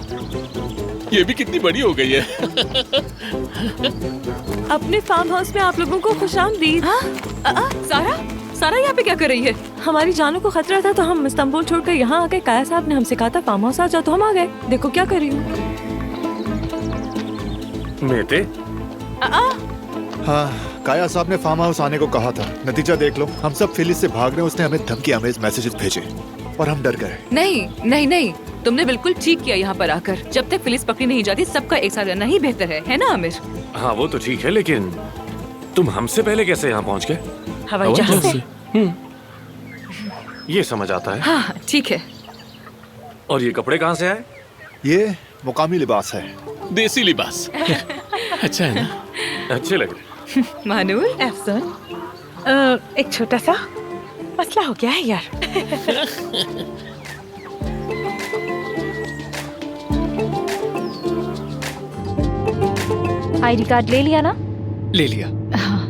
ये भी कितनी बड़ी हो गई है। अपने फार्म हाउस में आप लोगों को खुशामदीद। सारा, सारा यहाँ पे क्या कर रही है? हमारी जानों को खतरा था तो हम इस्तांबुल छोड़कर यहाँ आ गए। काया साहब ने हमसे कहा था फार्म हाउस आ जाओ, तो हम आ गए। देखो क्या कर रही हूँ। मेते? हाँ, काया साहब ने फार्म हाउस आने को कहा था। नतीजा देख लो, हम सब फिलिस से भाग रहे हैं। उसने हमें धमकी आमेज मैसेजेस भेजे और हम डर गए। नहीं नहीं नहीं, तुमने बिल्कुल ठीक किया यहाँ पर आकर। जब तक फिलिस पकड़ी नहीं जाती, सबका एक साथ रहना ही बेहतर है ना आमिर? हाँ वो तो ठीक है, लेकिन तुम हमसे पहले कैसे यहाँ पहुँच गए? हवाई जहाज से। ये समझ आता है। हाँ ठीक है। और ये कपड़े कहाँ से आए? ये मुकामी लिबास है। देसी लिबास। अच्छा है ना? अच्छे लग रहे। महानूर, एफसून, एक छोटा सा मसला हो गया है यार। आईडी कार्ड ले लिया ना? ले लिया। हाँ।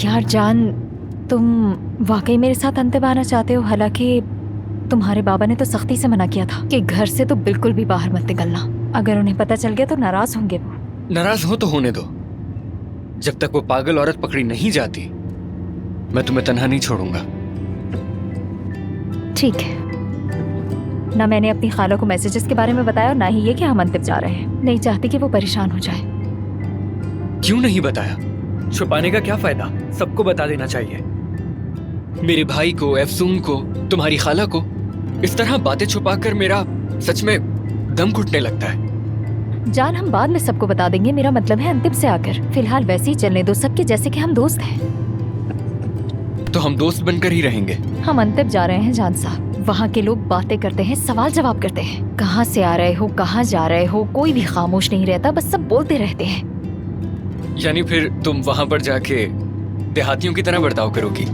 यार जान, तुम वाकई मेरे साथ अंतिम आना चाहते हो? हालांकि तुम्हारे बाबा ने तो सख्ती से मना किया था कि घर से तो बिल्कुल भी बाहर मत निकलना। अगर उन्हें पता चल गया तो नाराज होंगे वो। नाराज हो तो होने दो। जब तक वो पागल औरत पकड़ी नहीं जाती, मैं तुम्हें तन्हा नहीं छोड़ूंगा। ठीक है ना। मैंने अपनी खाला को मैसेजेस के बारे में बताया और ना ही ये कि हम अंतिम जा रहे हैं। नहीं चाहती कि वो परेशान हो जाए। क्यों नहीं बताया? छुपाने का क्या फायदा? सबको बता देना चाहिए। मेरे भाई को, एफसून को, तुम्हारी खाला को। इस तरह बातें छुपाकर मेरा सच में दम घुटने लगता है। जान, हम बाद में सबको बता देंगे। मेरा मतलब है अंतिम से आकर। फिलहाल वैसे ही चलने दो सबके, जैसे कि हम दोस्त हैं। तो हम दोस्त बनकर ही रहेंगे। हम अंतिम जा रहे हैं जान साहब। वहाँ के लोग बातें करते हैं, सवाल जवाब करते हैं। कहाँ से आ रहे हो, कहाँ जा रहे हो, कोई भी खामोश नहीं रहता, बस सब बोलते रहते हैं। यानी फिर तुम वहाँ पर जाके देहातियों की तरह बर्ताव करोगी?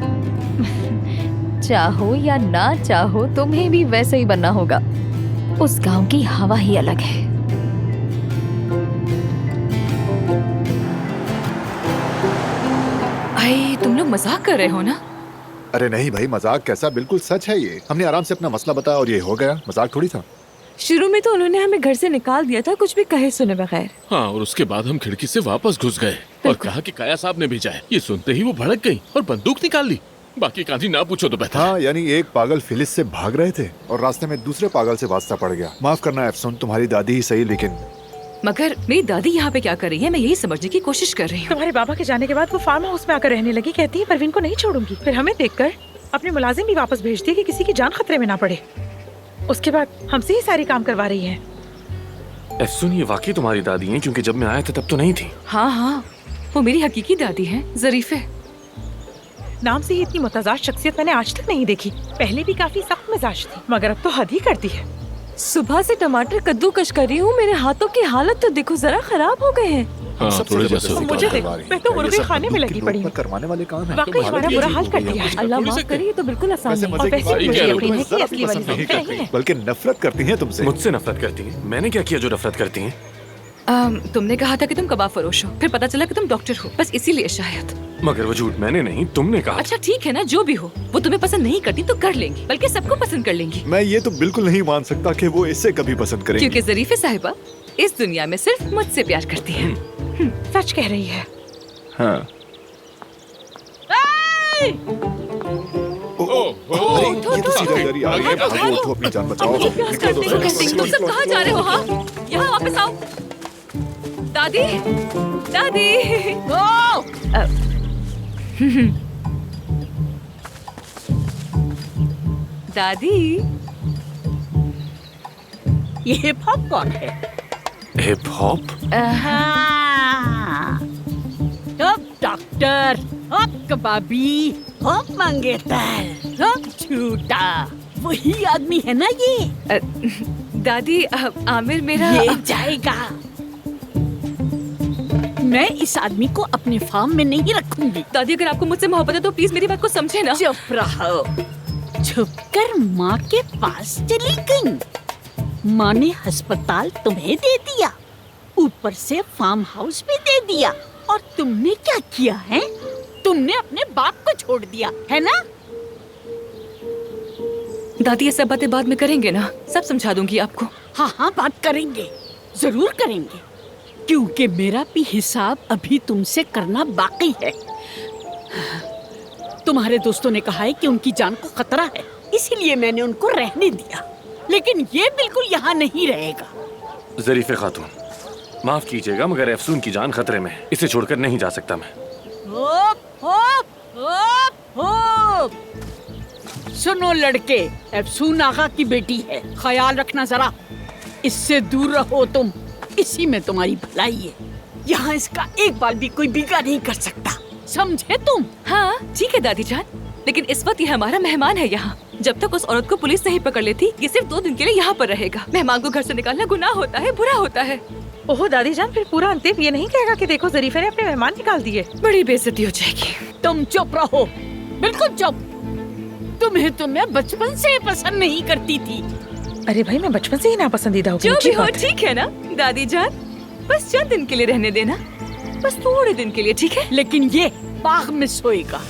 चाहो या ना चाहो, तुम्हें भी वैसे ही बनना होगा। उस गांव की हवा ही अलग है। भाई, तुम लोग मजाक कर रहे हो ना? अरे नहीं भाई, मजाक कैसा, बिल्कुल सच है ये। हमने आराम से अपना मसला बताया और ये हो गया। मजाक थोड़ी था। शुरू में तो उन्होंने हमें घर से निकाल दिया था, कुछ भी कहे सुने बगैर। हाँ, और उसके बाद हम खिड़की से वापस घुस गए और कहा कि काया साहब ने भेजा है। ये सुनते ही वो भड़क गई और बंदूक निकाल ली। बाकी कहानी ना पूछो तो बेहतर। हाँ, यानी एक पागल फिलिस से भाग रहे थे और रास्ते में दूसरे पागल से वास्ता पड़ गया। माफ करना एफसून, तुम्हारी दादी ही सही, लेकिन मगर मेरी दादी यहाँ पे क्या कर रही है, मैं यही समझने की कोशिश कर रही हूँ। तुम्हारे बाबा के जाने के बाद वो फार्म हाउस में आकर रहने लगी। कहती है परवीन को नहीं छोड़ूंगी। फिर हमें देखकर अपने मुलाजिम भी वापस भेज दिए कि किसी की जान खतरे में ना पड़े। उसके बाद हमसे ही सारी काम करवा रही है। एफसून, ये वाकई तुम्हारी दादी है? क्योंकि जब मैं आया था तब तो नहीं थी। हाँ हाँ, वो मेरी हकीकी दादी है, जरीफे। नाम से ही इतनी मुतजाज शख्सियत मैंने आज तक नहीं देखी। पहले भी काफी सख्त मिजाज थी, मगर अब तो हद ही करती है। सुबह से टमाटर कद्दूकश कर रही हूँ। मेरे हाथों की हालत तो देखो जरा, खराब हो गए हैं। हाँ, थोड़े जैसे मुझे देखो, मैं तो मुर्गे खाने में लगी पड़ी हूँ। करवाने वाले काम है। वाकई हमारा बुरा हाल कर दिया है। अल्लाह माफ करे, ये तो बिल्कुल आसान नहीं। और वैसे भी मुझे यकीन है कि असली वाली नहीं है। बल्कि नफरत करती हैं तुमसे। मुझसे नफरत करती हैं? मैंने क्या किया जो नफरत करती हैं? तुमने कहा था कि तुम कबाब फरोश हो, फिर पता चला कि तुम डॉक्टर हो, बस इसीलिए शायद। मगर वो झूठ मैंने नहीं, तुमने कहा। अच्छा ठीक है ना, जो भी हो, वो तुम्हें पसंद नहीं करती तो कर लेंगी, बल्कि सबको पसंद कर लेंगी। मैं ये तो बिल्कुल नहीं मान सकता कि वो इससे कभी पसंद करेंगी। क्योंकि ज़रीफ़े साहिबा इस दुनिया में सिर्फ मुझसे प्यार करती है। सच कह रही है। हाँ। ये तो सीधा इधर ही आ गए। भागो, तो अपनी जान बचाओ। तुम सब कहाँ जा रहे हो? हाँ, यहाँ वापस आओ। दादी, दादी। दादी, ये हिप हॉप कौन है? Hip hop? अब डॉक्टर, अब कबाबी, अब मंगेतर, अब झूठा, वही आदमी है ना ये? दादी, आमिर मेरा ये जाएगा। मैं इस आदमी को अपने फार्म में नहीं रखूंगी। दादी, अगर आपको मुझसे मोहब्बत है तो प्लीज मेरी बात को समझे ना। चुप रहो। छुपकर माँ के पास चली गई। माँ ने अस्पताल तुम्हें दे दिया, ऊपर से फार्म हाउस भी दे दिया, और तुमने क्या किया है? तुमने अपने बाप को छोड़ दिया है ना? दादी, ये सब बातें बाद में करेंगे ना, सब समझा दूंगी आपको। हाँ हाँ, बात करेंगे, जरूर करेंगे, क्योंकि मेरा भी हिसाब अभी तुमसे करना बाकी है। तुम्हारे दोस्तों ने कहा है कि उनकी जान को खतरा है, इसीलिए मैंने उनको रहने दिया, लेकिन ये बिल्कुल यहाँ नहीं रहेगा। ज़रीफ़े खातून, माफ कीजिएगा मगर अफसून की जान खतरे में है, इसे छोड़कर नहीं जा सकता मैं। Hope, hope, hope, hope. सुनो लड़के, अफसून आगा की बेटी है, ख्याल रखना जरा, इससे दूर रहो तुम, इसी में तुम्हारी भलाई है। यहाँ इसका एक बाल भी कोई बिगाड़ नहीं कर सकता, समझे तुम? हाँ ठीक है दादी जान, लेकिन इस वक्त ये हमारा मेहमान है यहाँ। जब तक उस औरत को पुलिस नहीं पकड़ लेती, ये सिर्फ 2 दिन के लिए यहाँ पर रहेगा। मेहमान को घर से निकालना गुनाह होता है, बुरा होता है। ओहो दादी जान, फिर पूरा अंतिम ये नहीं कहेगा कि देखो ज़रीफ़े ने अपने मेहमान निकाल दिए। बड़ी बेइज्जती हो जाएगी। तुम चुप रहो, बिल्कुल चुप। तुम्हें तो मैं बचपन से पसंद नहीं करती थी। अरे भाई, मैं बचपन से ही नापसंदीदा हूँ। जो भी हो ठीक है ना दादी जान, बस चंद दिन के लिए रहने देना, बस थोड़े दिन के लिए, ठीक है? लेकिन ये बाग में सोएगा।